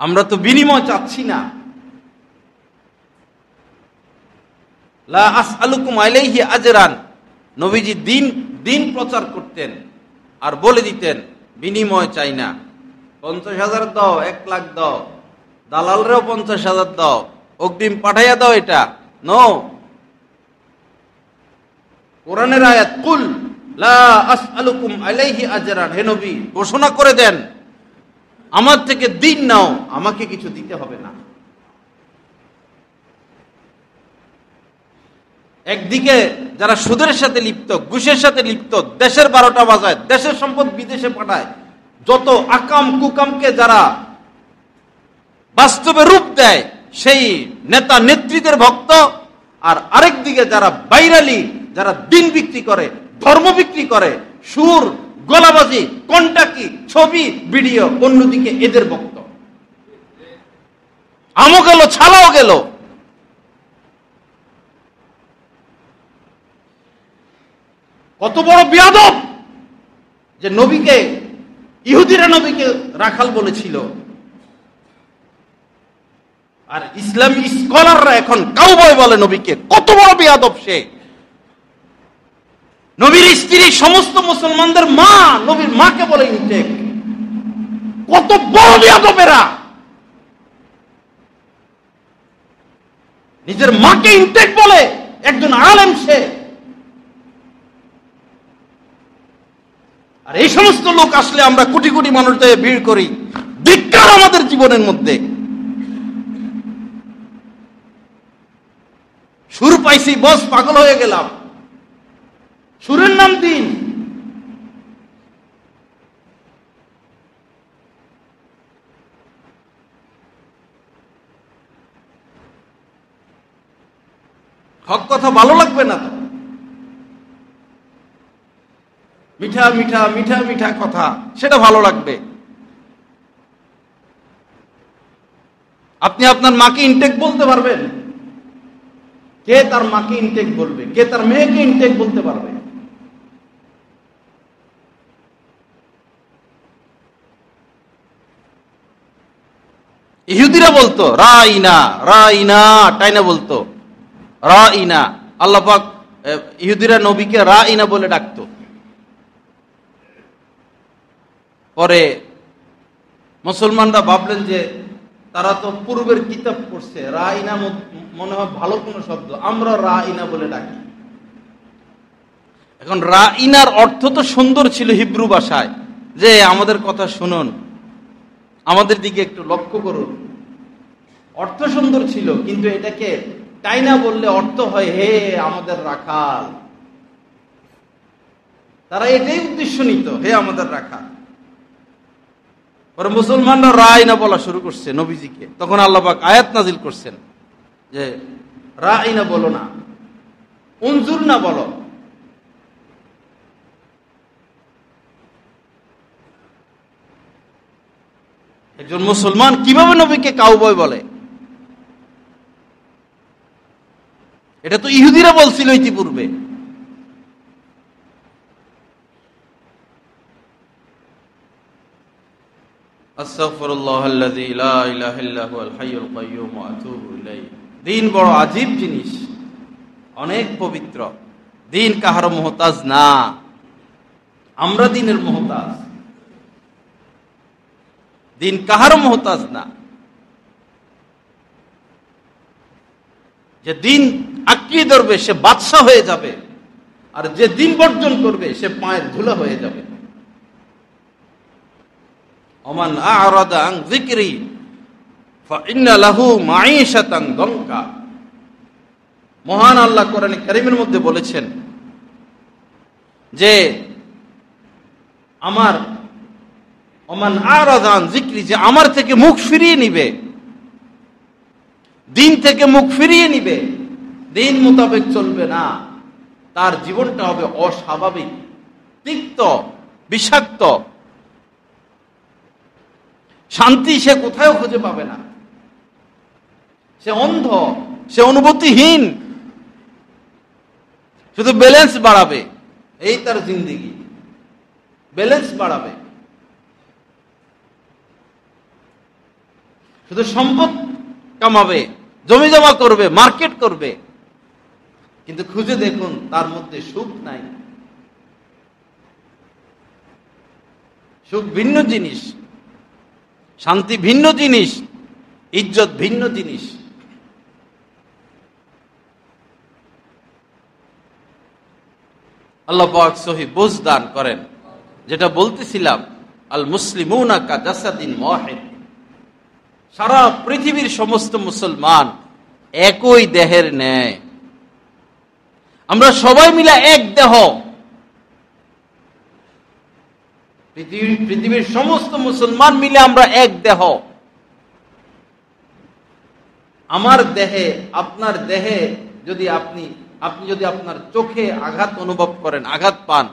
আমরা তো বিনিময় চাচ্ছি না। লা আসআলুকুম আলাইহি আজরান, নবীজি দিন দিন প্রচার করতেন আর বলে দিতেন বিনিময় চাই না। 50,000 দাও, 1 লাখ দাও, দালালরেও 50,000 দাও, অগ্রিম পাঠাইয়া দাও, এটা নো। কোরআনের আয়াত, কুল লা আসআলুকুম আলাইহি আজরান, হে নবী ঘোষণা করে দেন আমার থেকে দিন নাও, আমাকে কিছু দিতে হবে না। একদিকে যারা সুদের সাথে লিপ্ত, ঘুষের সাথে লিপ্ত, দেশের 12টা বাজায়, দেশের সম্পদ বিদেশে পাঠায়, যত আকাম কুকামকে যারা বাস্তবে রূপ দেয়, সেই নেতা নেত্রীদের ভক্ত। আর আরেক দিকে যারা বাইরালি, যারা দিন বিক্রি করে, ধর্ম বিক্রি করে, সুর, গলাবাজি, কন্টাকি, ছবি, ভিডিও, অন্যদিকে এদের ভক্ত। আমও গেল, ছালাও গেল। কত বড় বিয়াদব যে নবীকে, ইহুদিরা নবীকে রাখাল বলেছিল, আর ইসলামী স্কলাররা এখন কাউবয় বলে নবীকে। কত বড় বিয়াদব সে! নবীর স্ত্রী সমস্ত মুসলমানদের মা, নবীর মাকে বলে ইনটেক। কত বড় বিয়াদবেরা! নিজের মাকে ইনটেক বলে একজন আলেম সে। আর এই সমস্ত লোক আসলে আমরা কোটি কোটি মানুষদের ভিড় করি। ধিক্কার আমাদের জীবনের মধ্যে। সুর পাইছি, বস পাগল হয়ে গেলাম। সুরের নাম দিন। হক কথা ভালো লাগবে না তো, মিঠা মিঠা মিঠা মিঠা কথা, সেটা ভালো লাগবে। আপনি আপনার মাকে ইনটেক বলতে পারবেন? কে তার মাকে ইনটেক বলবে? কে তার মেয়েকে ইনটেক বলতে পারবে? ইহুদিরা বলতো রাইনা, রাইনা টাইনা বলতো রাইনা। আল্লাহ পাক ইহুদিরা নবীকে রাইনা বলে ডাকতো। পরে মুসলমানরা ভাবলেন যে তারা তো পূর্বের কিতাব পড়ছে, রাইনা মনে হয় ভালো কোনো শব্দ, আমরা রাইনা বলে ডাকি। এখন রাইনার অর্থ তো সুন্দর ছিল হিব্রু ভাষায়, যে আমাদের কথা শুনুন, আমাদের দিকে একটু লক্ষ্য করুন, অর্থ সুন্দর ছিল। কিন্তু এটাকে টাইনা বললে অর্থ হয় হে আমাদের রাখাল। তারা এটাই উদ্দেশ্য নিত, হে আমাদের রাখাল। পরে মুসলমানরা রাইনা বলা শুরু করছে নবীজিকে। তখন আল্লাহ পাক আয়াত নাজিল করছেন যে রাইনা বলো না, উনজুর না বলো। একজন মুসলমান কিভাবে নবীকে কাউবয় বলে? এটা তো ইহুদিরা বলছিল ইতিপূর্বে। আস্তাগফিরুল্লাহাল্লাযী লা ইলাহা ইল্লা হুয়াল হাইয়ুল কাইয়্যুম ওয়া আতুবু ইলাইহি। দিন বড় আজীব জিনিস, অনেক পবিত্র। দিন কাহারও মুহতাজ না, আমরা দিনের মুহতাজ। দিন কাহারও মুহতাজ না। যে দিন আঁকড়িয়ে ধরবে সে বাদশা হয়ে যাবে, আর যে দিন বর্জন করবে সে পায়ের ধুলা হয়ে যাবে। ওমান আ'রাদা আন যিকরি ফাইন্না লাহু মাঈশাতান দনকা। মহান আল্লাহ কোরআনে কারীমের মধ্যে বলেছেন যে আমার ওমান আ'রাদা আন যিকরি, যে আমার থেকে মুখ ফিরিয়ে নিবে, দিন থেকে মুখ ফিরিয়ে নিবে, দিন মোতাবেক চলবে না, তার জীবনটা হবে অস্বাভাবিক, তিক্ত, বিষাক্ত। শান্তি সে কোথাও খুঁজে পাবে না। সে অন্ধ, সে অনুভূতিহীন, শুধু ব্যালেন্স বাড়াবে, এই তার জিন্দেগি। ব্যালেন্স বাড়াবে, শুধু সম্পদ কামাবে, জমি জমা করবে, মার্কেট করবে, কিন্তু খুঁজে দেখুন তার মধ্যে সুখ নাই। সুখ ভিন্ন জিনিস, শান্তি ভিন্ন জিনিস, ইজ্জত ভিন্ন জিনিস। আল্লাহ পাক সহি বুঝ দান করেন। যেটা বলতেছিলাম, আল মুসলিমুনা কা জাসাদিন ওয়াহিদ, সারা পৃথিবীর সমস্ত মুসলমান একই দেহের ন্যায়। আমরা সবাই মিলে এক দেহ। পৃথিবীর সমস্ত মুসলমান মিলে আমরা এক দেহ। আমার দেহে, আপনার দেহে যদি আপনি যদি আপনার চোখে আঘাত অনুভব করেন, আঘাত পান,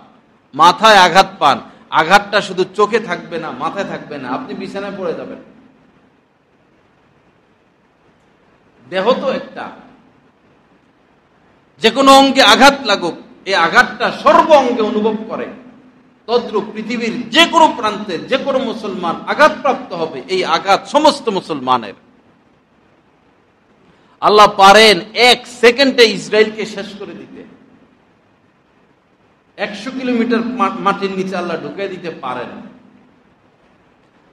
মাথায় আঘাত পান, আঘাতটা শুধু চোখে থাকবে না, মাথায় থাকবে না, আপনি বিছানায় পড়ে যাবেন। দেহ তো একটা, যে কোনো অঙ্গে আঘাত লাগুক, এই আঘাতটা সর্ব অঙ্গে অনুভব করে। তদ্রূপ পৃথিবীর যে কোনো প্রান্তে যে কোনো মুসলমান আঘাতপ্রাপ্ত হবে, এই আঘাত সমস্ত মুসলমানের। আল্লাহ পারেন 1 সেকেন্ডে ইসরায়েলকে শেষ করে দিতে। 100 কিলোমিটার মাটির নিচে আল্লাহ ঢুকিয়ে দিতে পারেন,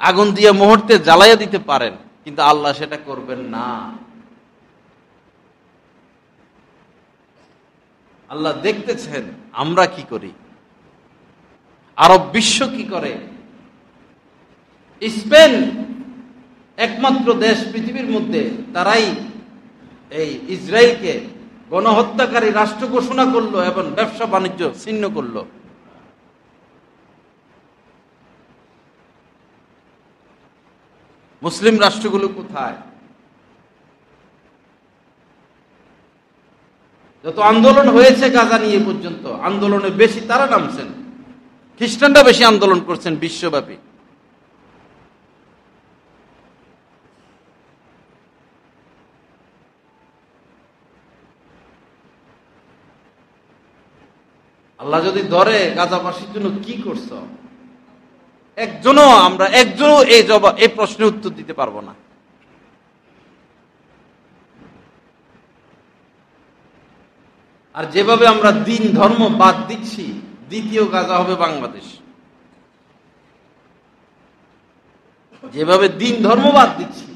আগুন দিয়ে মুহূর্তে জ্বালাইয়া দিতে পারেন, কিন্তু আল্লাহ সেটা করবেন না। আল্লাহ দেখতেছেন আমরা কি করি, আরব বিশ্ব কি করে। স্পেন একমাত্র দেশ পৃথিবীর মধ্যে, তারাই এই ইসরায়েলকে গণহত্যাকারী রাষ্ট্র ঘোষণা করলো এবং ব্যবসা বাণিজ্য ছিন্ন করলো। মুসলিম রাষ্ট্রগুলো কোথায়? যত আন্দোলন হয়েছে গাজা নিয়ে পর্যন্ত, আন্দোলনে বেশি তারা নামছেন, খ্রিস্টানরা বেশি আন্দোলন করছেন বিশ্বব্যাপী। আল্লাহ যদি ধরে গাজাবাসীর জন্য কি করছ, একজনও এই প্রশ্নের উত্তর দিতে পারবো না। আর যেভাবে আমরা দিন ধর্ম বাদ দিচ্ছি, দ্বিতীয় গাজা হবে বাংলাদেশ। যেভাবে দিন ধর্ম বাদ দিচ্ছি,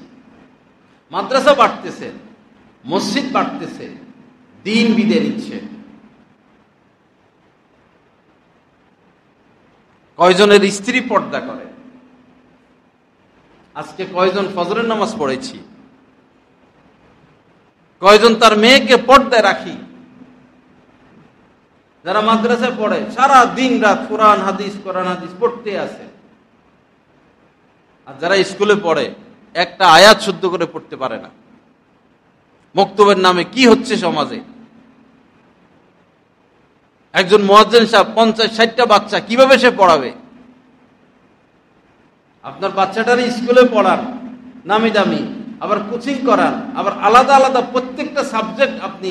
মাদ্রাসা বাড়তেছে, মসজিদ বাড়তেছে, দিন বিদে নিচ্ছে। কয়জনের স্ত্রী পর্দা করে? আজকে কয়জন ফজরের নামাজ পড়েছি? কয়জন তার মেয়েকে পর্দায় রাখি? যারা মাদ্রাসায় পড়ে সারা দিন রাত কোরআন হাদিস পড়তে আছে, আর যারা স্কুলে পড়ে একটা আয়াত শুদ্ধ করে পড়তে পারে না। মক্তবের নামে কি হচ্ছে সমাজে! একজন মুয়াজ্জিন সাহেব 50-60টা বাচ্চা কিভাবে সে পড়াবে? আপনার বাচ্চাটার স্কুলে পড়ান, নামি দামি, আবার কোচিং করান, আবার আলাদা আলাদা প্রত্যেকটা সাবজেক্ট আপনি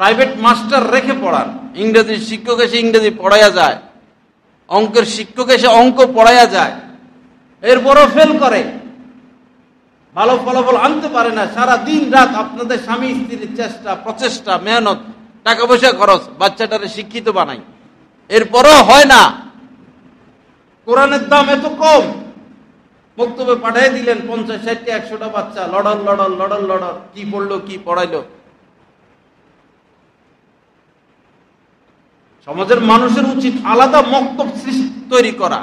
প্রাইভেট মাস্টার রেখে পড়ান। ইংরেজির শিক্ষক এসে ইংরেজি পড়াইয়া যায়, অঙ্কের শিক্ষক এসে অঙ্ক পড়াইয়া যায়, এরপরও ফেল করে, ভালো ফলাফল আনতে পারে না। সারা দিন রাত আপনাদের স্বামী স্ত্রীর চেষ্টা, প্রচেষ্টা, মেহনত, টাকা পয়সা খরচ, বাচ্চাটারে শিক্ষিত বানাই, এরপরও হয় না। কোরআনের দাম এত কম, বক্তব্য পাঠিয়ে দিলেন 50-60-100টা বাচ্চা, লড়র, কি পড়লো কি পড়াইলো। সমাজের মানুষের উচিত আলাদা মক্তব তৈরি করা,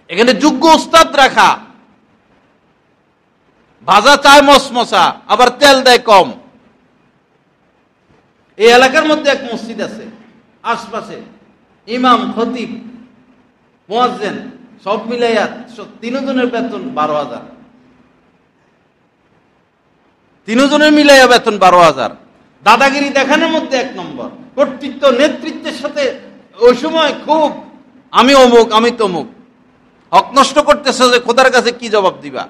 এখানে যোগ্য উস্তাদ রাখা। ভাজা চায় মসমসা, আবার তেল দেয় কম। এই এলাকার মধ্যে এক মসজিদ আছে, আশপাশে ইমাম, খতিব, মুয়াজ্জিন সব মিলাইয়া 3 জনের বেতন 12,000। 3 জনের মিলাইয়া বেতন 12,000। দাদাগিরি দেখানোর মধ্যে 1 নম্বর। কর্তৃত্ব নেতৃত্বের সাথে ওই সময় খুব আমি অমুক আমি তমুক। হক নষ্ট করতেছে যে খোদার কাছে কি জবাব দিবা?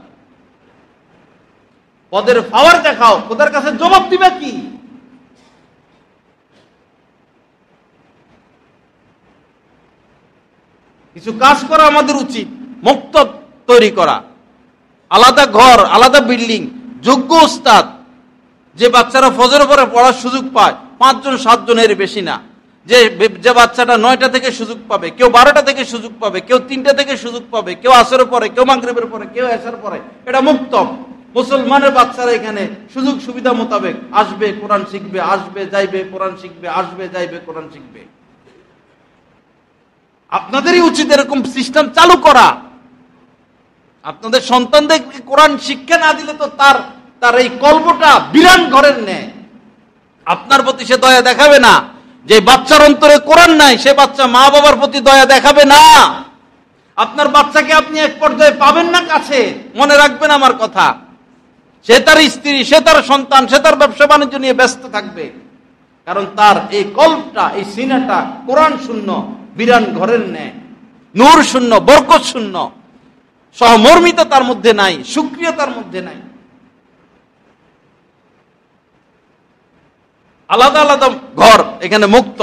পদের পাওয়ার দেখাও, খোদার কাছে জবাব দিবা কি? কিছু কাজ করা আমাদের উচিত, মক্তব তৈরি করা, আলাদা ঘর, আলাদা বিল্ডিং, যোগ্য উস্তাদ, যে বাচ্চারা ফজর পরে পড়ার সুযোগ পায় 5 জন 7 জনের বেশি না। যে বাচ্চাটা 9টা থেকে সুযোগ পাবে, কেউ 12টা থেকে সুযোগ পাবে, কেউ 3টা থেকে সুযোগ পাবে, কেউ আসরের পরে, কেউ মাগরিবের পরে, কেউ এশার পরে, এটা মুক্ত। মুসলমানের বাচ্চারা এখানে সুযোগ সুবিধা মোতাবেক আসবে, কোরআন শিখবে, আসবে যাইবে, কোরআন শিখবে, আসবে যাইবে, কোরআন শিখবে। আপনাদেরই উচিত এরকম সিস্টেম চালু করা। আপনাদের সন্তানদেরকে কোরআন শিক্ষা না দিলে তো তার এই কল্পটা বিরান ঘরের ন্যায়। আপনার প্রতি সে দয়া দেখাবে না। যে বাচ্চার অন্তরে কোরআন নাই, সে বাচ্চা মা বাবার প্রতি দয়া দেখাবে না। আপনার বাচ্চাকে আপনি এক পর্যায়ে পাবেন না কাছে, মনে রাখবেন আমার কথা। সে তার স্ত্রী, সে তার সন্তান, সে তার ব্যবসা বাণিজ্য নিয়ে ব্যস্ত থাকবে, কারণ তার এই কল্পটা, এই সিনাটা কোরআন শূন্য, বিরান ঘরের ন্যায়, নূর শূন্য, বরকত শূন্য, সহমর্মিতা তার মধ্যে নাই, সুক্রিয়া তার মধ্যে নাই। আলাদা আলাদা ঘর এখানে মুক্ত।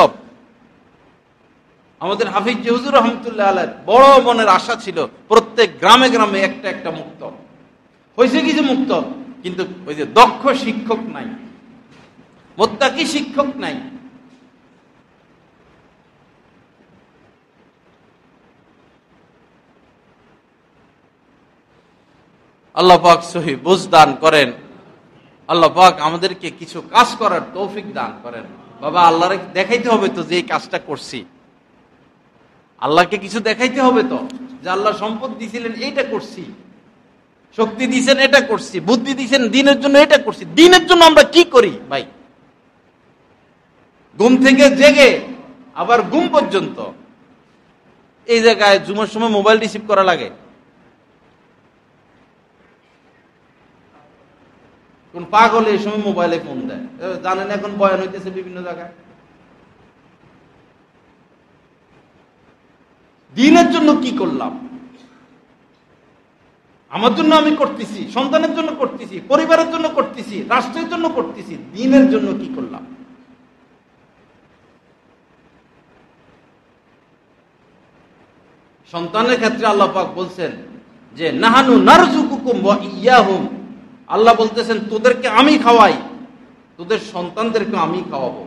আমাদের হাফিজ হুজুর রহমতুল্লাহ আলাইহির বড় মনের আশা ছিল প্রত্যেক গ্রামে গ্রামে একটা একটা মুক্ত। হয়েছে কিছু মুক্ত, কিন্তু ওই যে দক্ষ শিক্ষক নাই, মুত্তাকি শিক্ষক নাই। আল্লাহ পাক সহি বুঝ দান করেন। আল্লাহ পাক আমাদেরকে কিছু কাজ করার তৌফিক দান করেন। বাবা, আল্লাহরে দেখাইতে হবে তো যে এই কাজটা করছি। আল্লাহকে কিছু দেখাইতে হবে তো যে আল্লাহ সম্পদ দিয়েছিলেন, এইটা করছি, শক্তি দিয়েছেন, এটা করছি, বুদ্ধি দিয়েছেন দিনের জন্য, এটা করছি। দিনের জন্য আমরা কি করি ভাই? ঘুম থেকে জেগে আবার ঘুম পর্যন্ত এই জায়গায় জুমার সময় মোবাইল রিসিভ করা লাগে। কোন পাগল এই সময় মোবাইলে ফোন দেয়? জানেন এখন বয়ান হইতেছে বিভিন্ন জায়গায়। দিনের জন্য কি করলাম? আমার জন্য আমি করতেছি, সন্তানের জন্য করতেছি, পরিবারের জন্য করতেছি, রাষ্ট্রের জন্য করতেছি। দিনের জন্য কি করলাম? সন্তানের ক্ষেত্রে আল্লাহ পাক বলছেন যে নাহানু নারযুকুকুম ওয়া ইয়াহুম। আল্লাহ বলতেছেন তোদেরকে আমি খাওয়াই, তোদের সন্তানদেরকে আমি খাওয়াবো,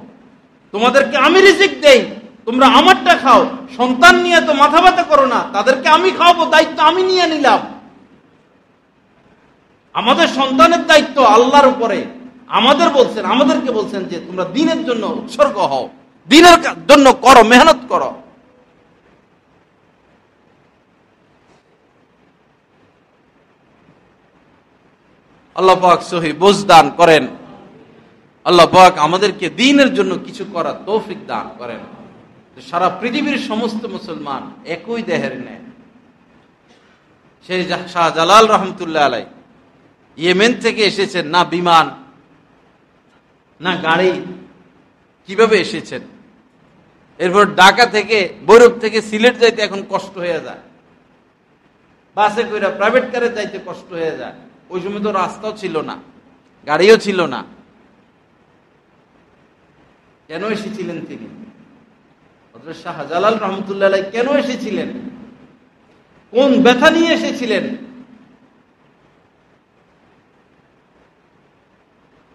তোমাদেরকে আমি রিজিক দেই, তোমরা আমারটা খাও। সন্তান নিয়ে তো মাথা ব্যথা করো না, তাদেরকে আমি খাওয়াবো, দায়িত্ব আমি নিয়ে নিলাম। আমাদের সন্তানের দায়িত্ব আল্লাহর উপরে। আমাদেরকে বলছেন যে তোমরা দ্বীনের জন্য উৎসর্গ হও, দ্বীনের জন্য করো, মেহনত করো। আল্লাহ পাক সহি বুঝ দান করেন। আল্লাহ পাক আমাদেরকে দ্বীনের জন্য কিছু করার তৌফিক দান করেন। সারা পৃথিবীর সমস্ত মুসলমান একই দেহের ন্যায়। সেই শাহজালাল রহমতুল্লাহ আলাই ইয়েমেন থেকে এসেছেন, না বিমান না গাড়ি, কিভাবে এসেছেন? এরপর ঢাকা থেকে, বৈরব থেকে সিলেট যাইতে এখন কষ্ট হয়ে যায়, বাসে কইরা প্রাইভেট কারে যাইতে কষ্ট হয়ে যায়। ওই সময় তো রাস্তাও ছিল না, গাড়িও ছিল না। কেন এসেছিলেন তিনি? হযরত শাহজালাল রহমতুল্লাহ আলাইহি কেন এসেছিলেন? কোন ব্যথা নিয়ে এসেছিলেন?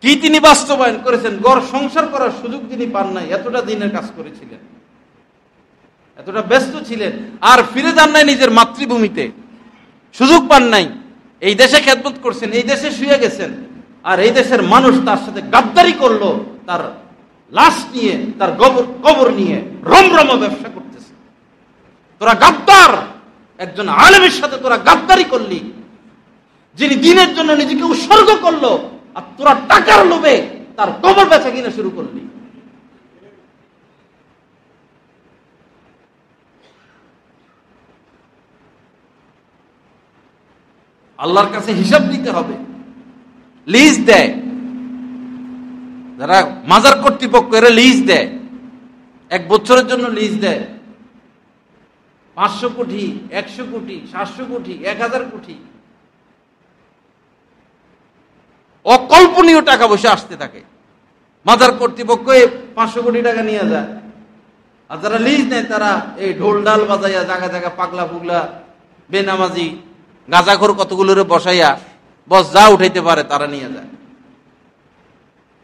কি তিনি বাস্তবায়ন করেছেন? ঘর সংসার করার সুযোগ তিনি পান নাই, এতটা দিনের কাজ করেছিলেন, এতটা ব্যস্ত ছিলেন। আর ফিরে যান নাই নিজের মাতৃভূমিতে, সুযোগ পান নাই। এই দেশে খেদমত করছেন, এই দেশে শুয়ে গেছেন, আর এই দেশের মানুষ তার সাথে গাদ্দারি করলো, তার লাশ নিয়ে, তার কবর নিয়ে রমরমা ব্যবসা করতেছে। তোরা গাদ্দার, একজন আলেমের সাথে তোরা গাদ্দারি করলি, যিনি দ্বীনের জন্য নিজেকে উৎসর্গ করলো, আর তোরা টাকার লোভে তার কবর বেচা কিনা শুরু করলি। আল্লাহর কাছে হিসাব দিতে হবে। লিজ দেয় যারা মাজার কর্তৃপক্ষ, এরা লিজ দেয়, 1 বছরের জন্য লিজ দেয় 500 কোটি, 100 কোটি, 700 কোটি, 1000 কোটি, অকল্পনীয় টাকা পয়সা আসতে থাকে। মাজার কর্তৃপক্ষ 500 কোটি টাকা নিয়ে যায়, আর যারা লিজ নেয় তারা এই ঢোল ডাল বাজাইয়া জায়গা জায়গা পাগলা পুগলা বেনামাজি গাঁজাখোর কতগুলোরে বসাইয়া বস যা উঠাইতে পারে তারা নিয়ে যায়।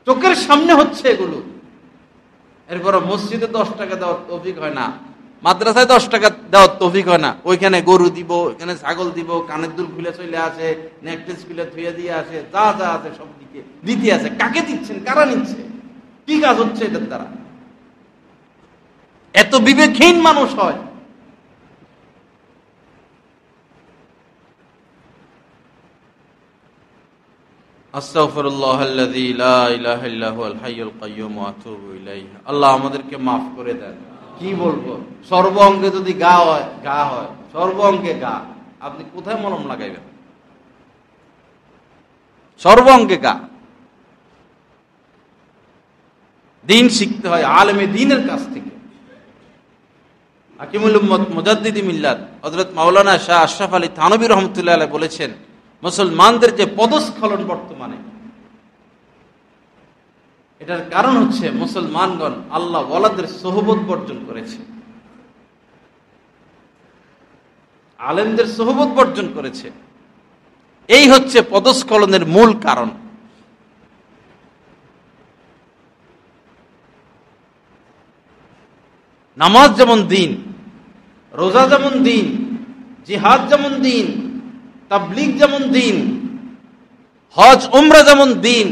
চোখের সামনে হচ্ছে এগুলো। এরপর মসজিদে 10 টাকা দেওয়ার তৌফিক হয় না, মাদ্রাসায় 10 টাকা দেওয়ার তৌফিক হয় না, ওইখানে গরু দিব, ওইখানে ছাগল দিব, কানের দুল খুলে চলে আসে, নেকলেস খুলে থুয়ে দিয়ে আসে, যা যা আছে সব দিতে আছে। কাকে দিচ্ছেন? কারা নিচ্ছে? কি কাজ হচ্ছে এটার দ্বারা? এত বিবেকহীন মানুষ হয়। আস্তাগফিরুল্লাহাল্লাযী লা ইলাহা ইল্লা হুয়াল হাইয়ুল কাইয়্যুম ওয়া আতুবু ইলাইহি। আল্লাহ আমাদেরকে মাফ করে দেন। কি বলবো, সর্ব অঙ্গে যদি গা হয়, সর্ব অঙ্গে গা, আপনি কোথায় মলম লাগাইবেন? সর্ব অঙ্গে গা। দিন শিখতে হয় আলেমে দ্বীনের কাছ থেকে। হাকিমুল উম্মত মুজাদ্দিদি মিল্লাত হযরত মাওলানা শাহ আশরাফ আলী থানভী রাহমাতুল্লাহ আলাইহি বলেছেন, মুসলমানদের যে পদস্খলন বর্তমানে, এটার কারণ হচ্ছে মুসলমানগণ আল্লাহ ওয়ালাদের সোহবত বর্জন করেছে, আলেমদের সোহবত বর্জন করেছে। এই হচ্ছে পদস্খলনের মূল কারণ। নামাজ যেমন দিন, রোজা যেমন দিন, জিহাদ যেমন দিন, তাবলীগ যেমন দিন, হজ উমরা যেমন দিন,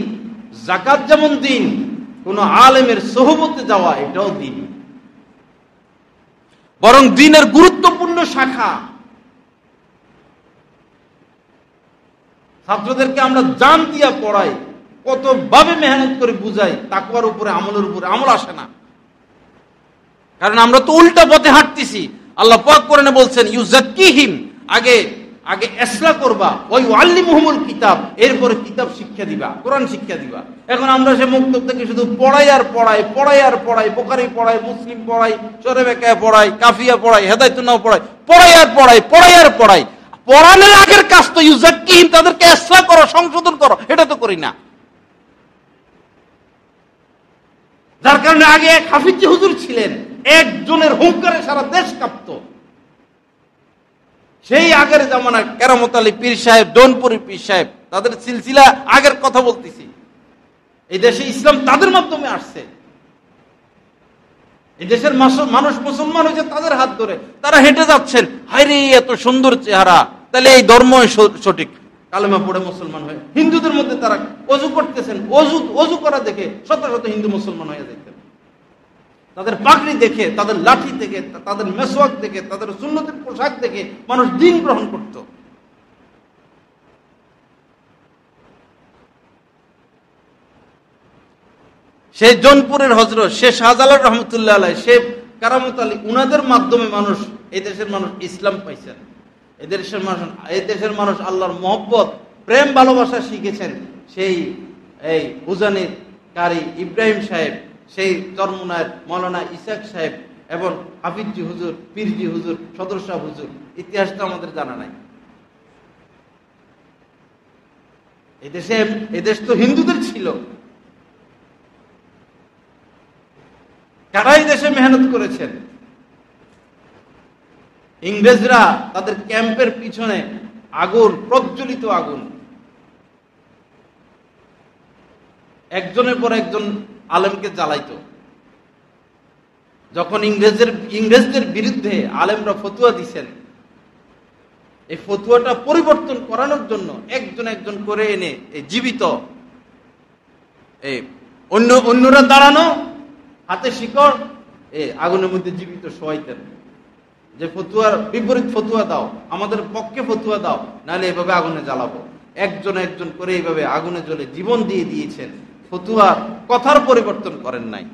যাকাত যেমন দিন, কোন আলেমের সোহবতে যাওয়া এটাও দিন। বরং দিনের গুরুত্বপূর্ণ শাখা। ছাত্রদেরকে আমরা জান দিয়া পড়াই, কতভাবে মেহনত করে বুঝাই, তাকওয়ার উপরে আমলের উপরে আমল আসে না। কারণ আমরা তো উল্টা পথে হাঁটতেছি। আল্লাহ পাক কোরআনে বলছেন ইউযাক্কিহিম, আগে আগে ইসলাহ করবা, ওই আল্লিমুহুমুল কিতাব, এরপরে কিতাব শিক্ষা দিবা, কোরআন শিক্ষা দিবা। এখন আমরা সে মুক্তব থেকে শুধু পড়াই আর পড়াই, পড়াই আর পড়াই, বুখারী পড়াই, মুসলিম পড়াই, শরীফে পড়াই, কাফিয়া পড়াই, হেদায়েতুন্নাহ পড়াই, পড়াই আর পড়াই, পড়াই আর পড়াই। পড়ানোর আগের কাজ তো ইউযাক্কিহিম, তাদেরকে ইসলাহ করো, সংশোধন করো, এটা তো করি না। যার কারণে আগে এক হাফিজ হুজুর ছিলেন, একজনের হুঙ্কারে সারা দেশ কাঁপত। সেই আগের জামানায় কেরামত আলী পীর সাহেব, জৌনপুরি পীর সাহেব, তাদের সিলসিলা আগের কথা বলতেছি। এই দেশে ইসলাম তাদের মাধ্যমে আসছে। এই দেশের মানুষ মুসলমান হয়েছে তাদের হাত ধরে। তারা হেঁটে যাচ্ছেন, হায়রে এত সুন্দর চেহারা, তাহলে এই ধর্ম সঠিক। কালেমা পড়ে মুসলমান হয়ে হিন্দুদের মধ্যে তারা অজু করতেছেন, অজু করা দেখে শত শত হিন্দু মুসলমান হয়ে যেতেন। তাদের পাগড়ি দেখে, তাদের লাঠি দেখে, তাদের মেসওয়াক দেখে, তাদের সুন্নতের পোশাক দেখে মানুষ দ্বীন গ্রহণ করত। সেই জৌনপুরের হযরত শেখ শাহজালাল রহমতুল্লাহ আলাইহি, শেখ কারামত আলী, উনাদের মাধ্যমে মানুষ, এই দেশের মানুষ ইসলাম পাইছেন। এই দেশের মানুষ আল্লাহর মহব্বত, প্রেম, ভালোবাসা শিখেছেন। সেই এই উজানির কারি ইব্রাহিম সাহেব, সেই চরমুনার মৌলানা ইসাক সাহেব এবং হাফিজজি হুজুর, পীরজি হুজুর, সদর শাহ হুজুর, ইতিহাস তো আমাদের জানা নাই। এই দেশ তো হিন্দুদের ছিল। কারাই দেশে মেহনত করেছেন। ইংরেজরা তাদের ক্যাম্পের পিছনে আগুন, প্রজ্বলিত আগুন, একজনের পর একজন আলেমকে জ্বালাইতো। যখন ইংরেজদের বিরুদ্ধে আলেমরা ফতুয়া দিছেন, এই ফতুয়াটা পরিবর্তন করানোর জন্য একজন একজন করে এনে এই জীবিত, এই অন্যরা দাঁড়ানো, হাতে শিকড়, আগুনের মধ্যে জীবিত শোয়াইতেন। যে ফতুয়ার বিপরীত ফতুয়া দাও, আমাদের পক্ষে ফতুয়া দাও, নাহলে এভাবে আগুনে জ্বালাবো। একজন একজন করে এইভাবে আগুনে জ্বলে জীবন দিয়ে দিয়েছেন। ফতুয়ার কথার পরিবর্তন করেন নাই।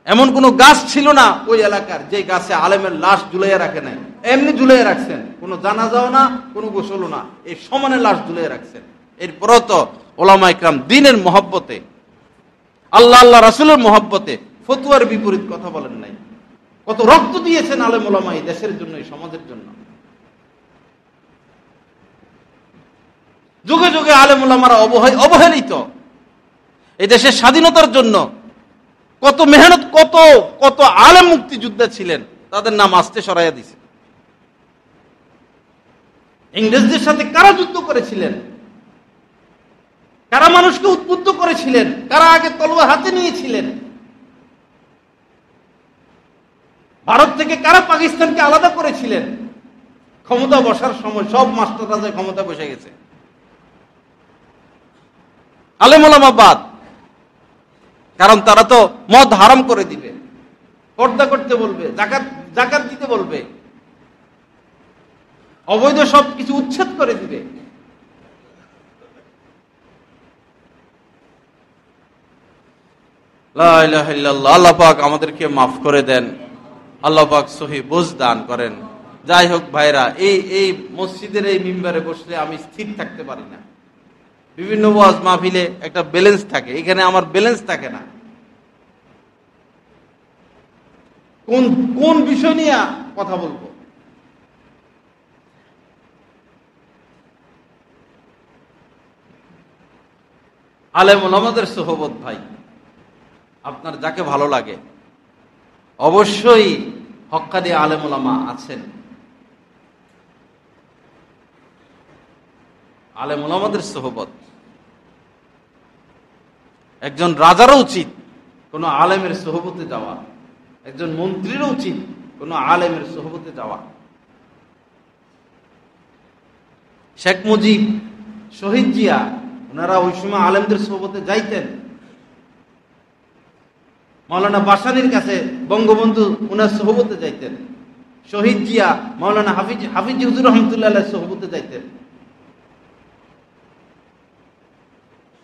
এমন কোন গাছ ছিল না ওই এলাকার যে গাছে আলেমের লাশ ঝুলাইয়া রাখে নাই। এমনি ঝুলাইয়া রাখছেন, কোনো জানাজাও না, কোনো গোসলও না, এই সমানে লাশ ঝুলাইয়া রাখছেন। এরপরও তো ওলামা ইকরাম দ্বীনের মহব্বতে, আল্লাহ আল্লাহ রাসূলের মহব্বতে ফতুয়ার বিপরীত কথা বলেন নাই। কত রক্ত দিয়েছেন আলেম ওলামা এই দেশের জন্য, এই সমাজের জন্য। যুগে যুগে আলেম ওলামারা অবহেলিত। এই দেশের স্বাধীনতার জন্য কত মেহনত, কত কত আলেম মুক্তিযোদ্ধা ছিলেন, তাদের নাম আস্তে সরাইয়া দিছে। ইংরেজদের সাথে কারা যুদ্ধ করেছিলেন, কারা মানুষকে উদ্বুদ্ধ করেছিলেন, কারা আগে তলোয়ার হাতে নিয়েছিলেন, ভারত থেকে কারা পাকিস্তানকে আলাদা করেছিলেন। ক্ষমতা বসার সময় সব মাস্টার রাজা ক্ষমতা বসে গেছে। আলেম ওলামা বাদ, কারণ তারা তো মদ হারাম করে দিবে, পর্দা করতে বলবে, জাকাত দিতে বলবে, অবৈধ সব কিছু উচ্ছেদ করে দিবে। লা ইলাহা ইল্লাল্লাহ। আল্লাহ পাক আমাদেরকে মাফ করে দেন, আল্লাহ পাক সহি বুঝ দান করেন। যাই হোক ভাইরা, এই মসজিদের এই মিম্বারে বসলে আমি স্থির থাকতে পারি না। বিভিন্ন ওয়াজ মাহফিলে একটা ব্যালেন্স থাকে, এখানে আমার ব্যালেন্স থাকে না। কোন বিষয় নিয়ে কথা বলবো? আলেম ওলামাদের সোহবত ভাই, আপনার যাকে ভালো লাগে, অবশ্যই হক্কানি আলেম ওলামা আছেন। আলেম ওলামাদের সোহবত, একজন রাজারও উচিত কোন আলেমের সোহবতে যাওয়া, একজন মন্ত্রীরও উচিত কোন আলেমের সোহবতে যাওয়া। শেখ মুজিব, শহীদ জিয়া, ওনারা ওই সময় আলেমদের সোহবতে যাইতেন। মাওলানা বাসানির কাছে বঙ্গবন্ধু ওনার সোহবতে যাইতেন। শহীদ জিয়া মাওলানা হাফিজ হুজুর রহমতুল্লাহ সোহবতে যাইতেন।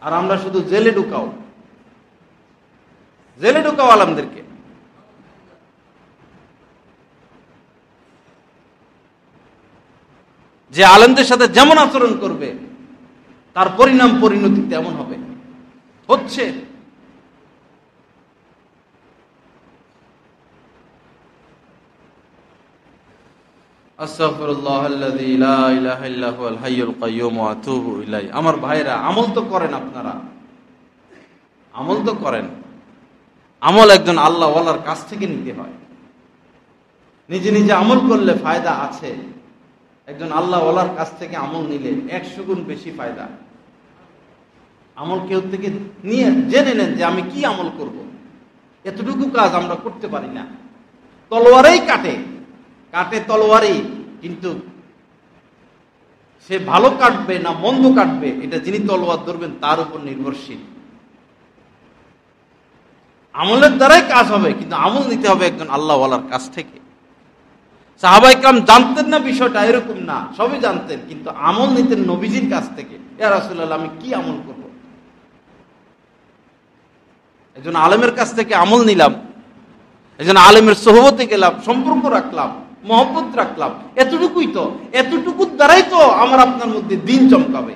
আর আমরা শুধু জেলে ঢুকাও আলেমদেরকে। যে আলেমদের সাথে যেমন আচরণ করবে তার পরিণতি তেমন হবে, হচ্ছে। আস্তাগফিরুল্লাহাল্লাযী লা ইলাহা ইল্লা হুয়াল হাইয়ুল কাইয়্যুম ওয়া আতুবু ইলাইহি। আমার ভাইরা, আমল তো করেন, আপনারা আমল তো করেন। আমল একজন আল্লাহ ওয়ালার কাছ থেকে নিতে হয়। নিজে নিজে আমল করলে ফায়দা আছে, একজন আল্লাহ ওয়ালার কাছ থেকে আমল নিলে 100 গুণ বেশি ফায়দা। আমল কেউ থেকে নিয়ে জেনে নেন যে আমি কি আমল করব। এতটুকু কাজ আমরা করতে পারি না। তলোয়ারেই কাটে তলোয়ারেই, কিন্তু সে ভালো কাটবে না মন্দ কাটবে এটা যিনি তলোয়ার ধরবেন তার উপর নির্ভরশীল। আমলের দ্বারাই কাজ হবে, কিন্তু আমল নিতে হবে একজন আল্লাহ ওয়ালার কাছ থেকে। সাহাবায়ে কেরাম জানতেন না বিষয়টা, এরকম না, সবই জানতেন, কিন্তু আমল নিতেন নবীজির কাছ থেকে। ইয়া রাসূলুল্লাহ, আমি কি আমল করব? একজন আলেমের কাছ থেকে আমল নিলাম, একজন আলেমের সোহবতে গেলাম, সম্পর্ক রাখলাম, মহব্বত রাখলাম, এতটুকুর দ্বারাই তো আমার আপনার মধ্যে দিন চমকাবে।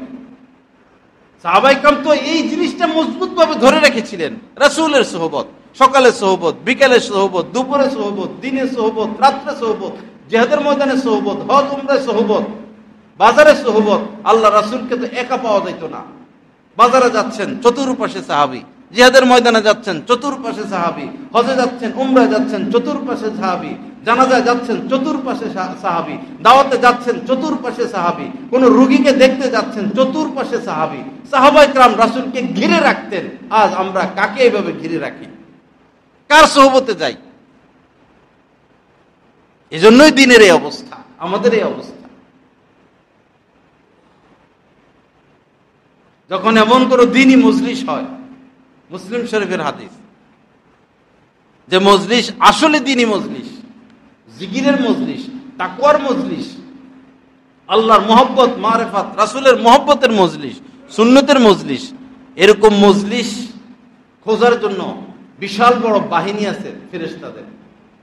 সাহাবায়ে কেরাম তো এই জিনিসটা মজবুত ভাবে ধরে রেখেছিলেন। রাসূলের সোহবত, সকালের সোহবত, বিকেলের সোহবত, দুপুরের সোহবত, দিনের সোহবত, রাত্রে সোহবত, জিহাদের ময়দানে সোহবত, হজ উমরায় সোহবত, বাজারে সোহবত। আল্লাহ রাসূলকে তো একা পাওয়া যেত না। বাজারে যাচ্ছেন, চতুর্পাশে সাহাবী, জিহাদের ময়দানে যাচ্ছেন, চতুর্পাশে সাহাবী, হজে যাচ্ছেন, উমরায় যাচ্ছেন, চতুর্পাশে সাহাবী, জানাজায় যাচ্ছেন, চতুর্পাশে সাহাবী, দাওয়াতে যাচ্ছেন, চতুর্পাশে সাহাবী, কোন রোগীকে দেখতে যাচ্ছেন, চতুর্পাশে সাহাবী। সাহাবায়ে কেরাম রাসূলকে ঘিরে রাখতেন। আজ আমরা কাকে এইভাবে ঘিরে রাখি? কার সোহবতে যাই? এজন্যই দিনের এই অবস্থা, আমাদের এই অবস্থা। যখন এমন কোন দিনই মজলিস হয়, মুসলিম শরীফের হাদিস, যে মজলিস আসলে দিনই মজলিস, জিকিরের মজলিস, তাকওয়ার মজলিস, আল্লাহর মহব্বত, মারেফাত, রাসূলের মহব্বতের মজলিস, সুন্নতের মজলিস, এরকম মজলিস খোঁজার জন্য বিশাল বড় বাহিনী আছে ফেরেশতাদের।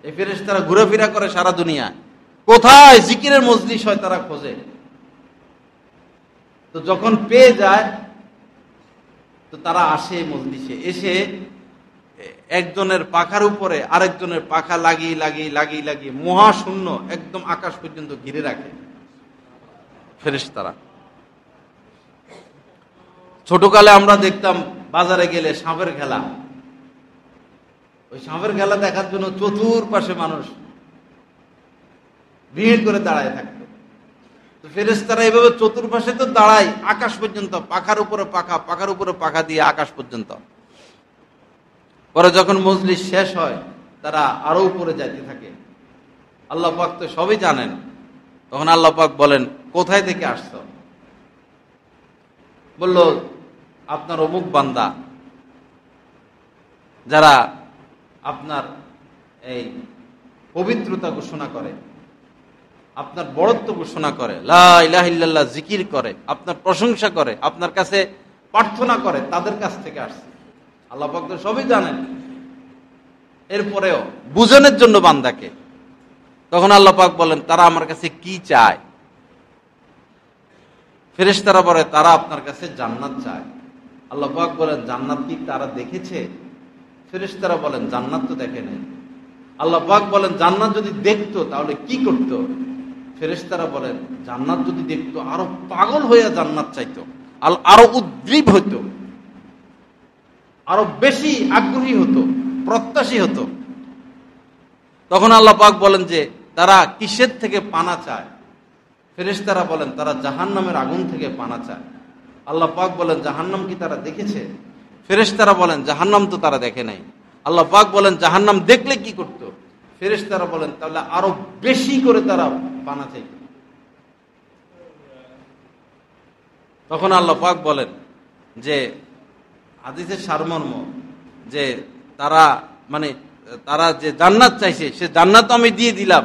এই ফেরেশতারা ঘুরেফেরা করে সারা দুনিয়া, কোথায় জিকিরের মজলিস হয় তারা খোঁজে। তো যখন পেয়ে যায় তো তারা আসে মজলিসে, এসে একজনের পাখার উপরে আরেকজনের পাখা লাগিয়ে মহাশূন্য একদম আকাশ পর্যন্ত ঘিরে রাখে ফেরেশতারা। ছোটকালে আমরা দেখতাম বাজারে গেলে সাপের খেলা, ওই সাপের খেলা দেখার জন্য চতুর্পাশে মানুষ ভিড় করে দাঁড়ায় থাকতো। তো ফেরেশতারা এভাবে চতুর্পাশে তো দাঁড়ায় আকাশ পর্যন্ত, পাখার উপরে পাখা, পাখার উপরে পাখা দিয়ে আকাশ পর্যন্ত। পরে যখন মজলিস শেষ হয় তারা আরো উপরে যাইতে থাকে। আল্লাহ পাক তো সবই জানেন। তখন আল্লাহ পাক বলেন, কোথায় থেকে আসছো? বলল, আপনার অমুক বান্দা যারা আপনার এই পবিত্রতা ঘোষণা করে, আপনার বড়ত্ব ঘোষণা করে, লা ইলাহা ইল্লাল্লাহ জিকির করে, আপনার প্রশংসা করে, আপনার কাছে প্রার্থনা করে, তাদের কাছ থেকে আসছে। আল্লাহ পাক তো সবই জানেন। এরপরেও বুঝানোর জন্য বান্দাকে, তখন আল্লাহ পাক বলেন, তারা আমার কাছে কি চায়? ফেরেশতারা বলে, তারা আপনার কাছে জান্নাত চায়। আল্লাহ পাক বলেন, জান্নাত কি তারা দেখেছে? ফেরেশতারা বলেন, জান্নাত তো দেখে নাই। আল্লাহ পাক বলেন, জান্নাত যদি দেখতো তাহলে কি করতো? ফেরেশতারা বলেন, জান্নাত যদি দেখতো আরো পাগল হয়ে জান্নাত চাইতো, আরো উদ্গ্রীব হতো, আরো বেশি আগ্রহী হতো, প্রত্যাশী হতো। তখন আল্লাহ পাক বলেন যে তারা কিসের থেকে পানা চায়? ফেরেশতারা বলেন, তারা জাহান্নামের আগুন থেকে পানা চায়। আল্লাহ পাক বলেন, জাহান্নাম কি তারা দেখেছে? ফেরেশতারা বলেন, জাহান্নাম তো তারা দেখে নাই। আল্লাহ পাক বলেন, জাহান্নাম দেখলে কি করতো? ফেরেশতারা বলেন, তাহলে আরো বেশি করে তারা পানা চাইত। তখন আল্লাহ পাক বলেন যে হাদিসের সারমর্ম যে তারা যে জান্নাত চাইছে সে জান্নাত আমি দিয়ে দিলাম,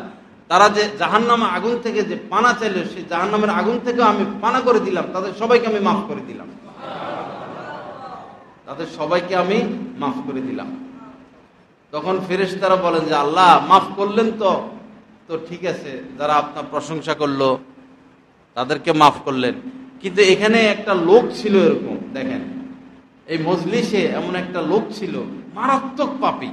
তারা যে জাহান্নামের আগুন থেকে যে পানা চাইল সে জাহান্নামের আগুন থেকে আমি পানা করে দিলাম, তাদের সবাইকে আমি মাফ করে দিলাম, তাদের সবাইকে আমি মাফ করে দিলাম। তখন ফেরেশতারা বলেন যে আল্লাহ মাফ করলেন তো ঠিক আছে, যারা আপনার প্রশংসা করলো তাদেরকে মাফ করলেন, কিন্তু এখানে একটা লোক ছিল এরকম, দেখেন এই মজলিসে এমন একটা লোক ছিল মারাত্মক পাপী,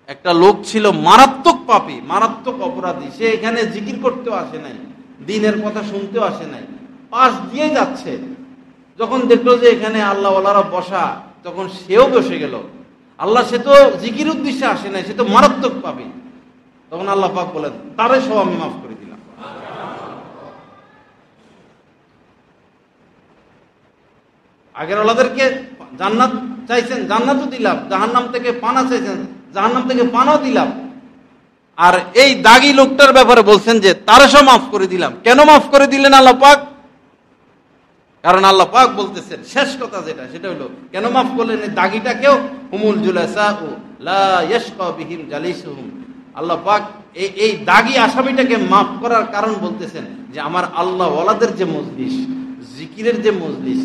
একটা লোক ছিল মারাত্মক পাপী, মারাত্মক অপরাধী। সে এখানে জিকির করতেও আসে নাই, দ্বীনের কথা শুনতেও আসে নাই, পাশ দিয়ে যাচ্ছে। যখন দেখলো যে এখানে আল্লাহ ওয়ালারা বসা, তখন সেও বসে গেল। আল্লাহ, সে তো জিকির উদ্দেশ্যে আসে নাই, সে তো মারাত্মক পাপী। তখন আল্লাহ পাক বলেন, তারে সব আমি মাফ করে দিলাম। আগের ওলাদেরকে জান্নাত চাইছেন, জান্নাতও দিলাম, জাহান্নাম থেকে পানা চাইছেন, জাহান্নাম থেকে পানাও দিলাম। আর এই দাগী লোকটার ব্যাপারে বলছেন যে তারা সব মাফ করে দিলাম। কেন মাফ করে দিলেন আল্লাহ পাক? কারণ আল্লাহ পাক বলতেছেন শেষ কথা যেটা, সেটা হলো কেন মাফ করলেন এই দাগীটাকেও, হুমুল জুলাসাউ লা ইয়াশকা বিহিম জালিসুহুম। আল্লাহ পাক এই দাগী আসামিটাকে মাফ করার কারণ বলতেছেন যে আমার আল্লাহ ওয়ালাদের যে মজলিস, জিকিরের যে মজলিস,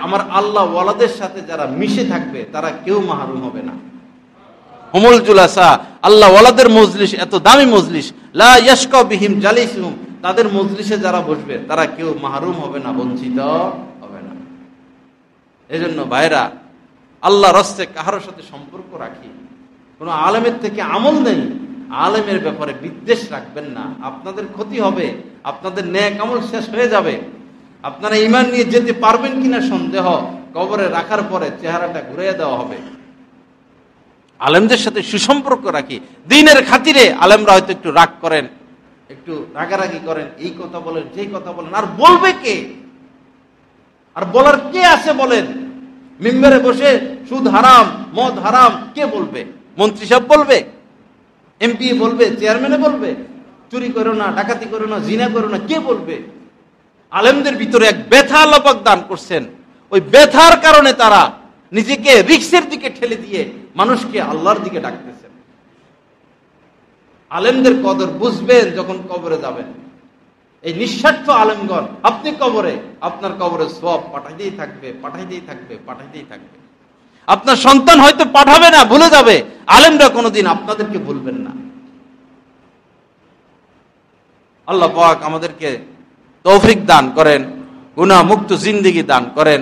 আমার আল্লাহ ওয়ালাদের সাথে যারা মিশে থাকবে তারা কেউ মাহরুম হবে না। হুমুল জুলাসা, আল্লাহ ওয়ালাদের মজলিস এত দামি মজলিস, লা ইয়াশকা বিহিম জালিসুহুম, তাদের মজলিসে যারা বসবে তারা কেউ মাহরুম হবে না, বঞ্চিত হবে না। এজন্য ভাইরা, আল্লাহ রাস্তে কাহার সাথে সম্পর্ক রাখি, কোনো আলেমের থেকে আমল নেই, আলেমের ব্যাপারে বিদ্বেষ রাখবেন না, আপনাদের ক্ষতি হবে, আপনাদের নেক আমল শেষ হয়ে যাবে, আপনারা ঈমান নিয়ে যেতে পারবেন কিনা সন্দেহ, কবরে রাখার পরে চেহারাটা ঘুরিয়ে দেওয়া হবে। আলেমদের সাথে সুসম্পর্ক রাখি, দ্বীনের খাতিরে। আলেমরা হয়তো একটু রাগ করেন, একটু রাগারাগি করেন, এই কথা বলেন, যেই কথা বলেন, আর বলবে কে? আর বলার কে আছে বলেন? মিম্বরে বসে সুদ হারাম, মদ হারাম, কে বলবে? মন্ত্রী সাহেব বলবে, এমপি বলবে, চেয়ারম্যানে বলবে চুরি করো না, ডাকাতি করো না, জিনা করো না, কে বলবে? আলেমদের ভিতরে এক ব্যথা আল্লাহ পাক দান করছেন, ওই ব্যথার কারণে তারা নিজেকে রিক্সের দিকে ঠেলে দিয়ে মানুষকে আল্লাহর দিকে ডাকতেছেন। আলেমদের কদর বুঝবেন যখন কবরে যাবেন। এই নিঃস্বার্থ আলেমগণ, আপনি কবরে, আপনার কবরে সওয়াব পাঠাইতেই থাকবে, পাঠাইতেই থাকবে, পাঠাইতেই থাকবে। আপনার সন্তান হয়তো পাঠাবে না, ভুলে যাবে, আলেমরা কোনোদিন আপনাদেরকে ভুলবেন না। আল্লাহ পাক আমাদেরকে তৌফিক দান করেন, গুনাহ মুক্ত জিন্দেগি দান করেন।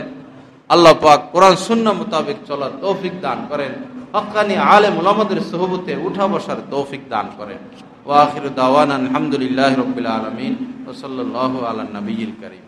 আল্লাহ পাক কোরআন সুন্নাহ মোতাবেক চলার তৌফিক দান করেন। হক্কানি আলেম উলামাদের সুহবতে উঠা বসার তৌফিক দান করেন। ওয়া আখিরু দাওয়ানা আলহামদুলিল্লাহি রাব্বিল আলামিন ওয়া সাল্লাল্লাহু আলা নবিয়িল কারীম।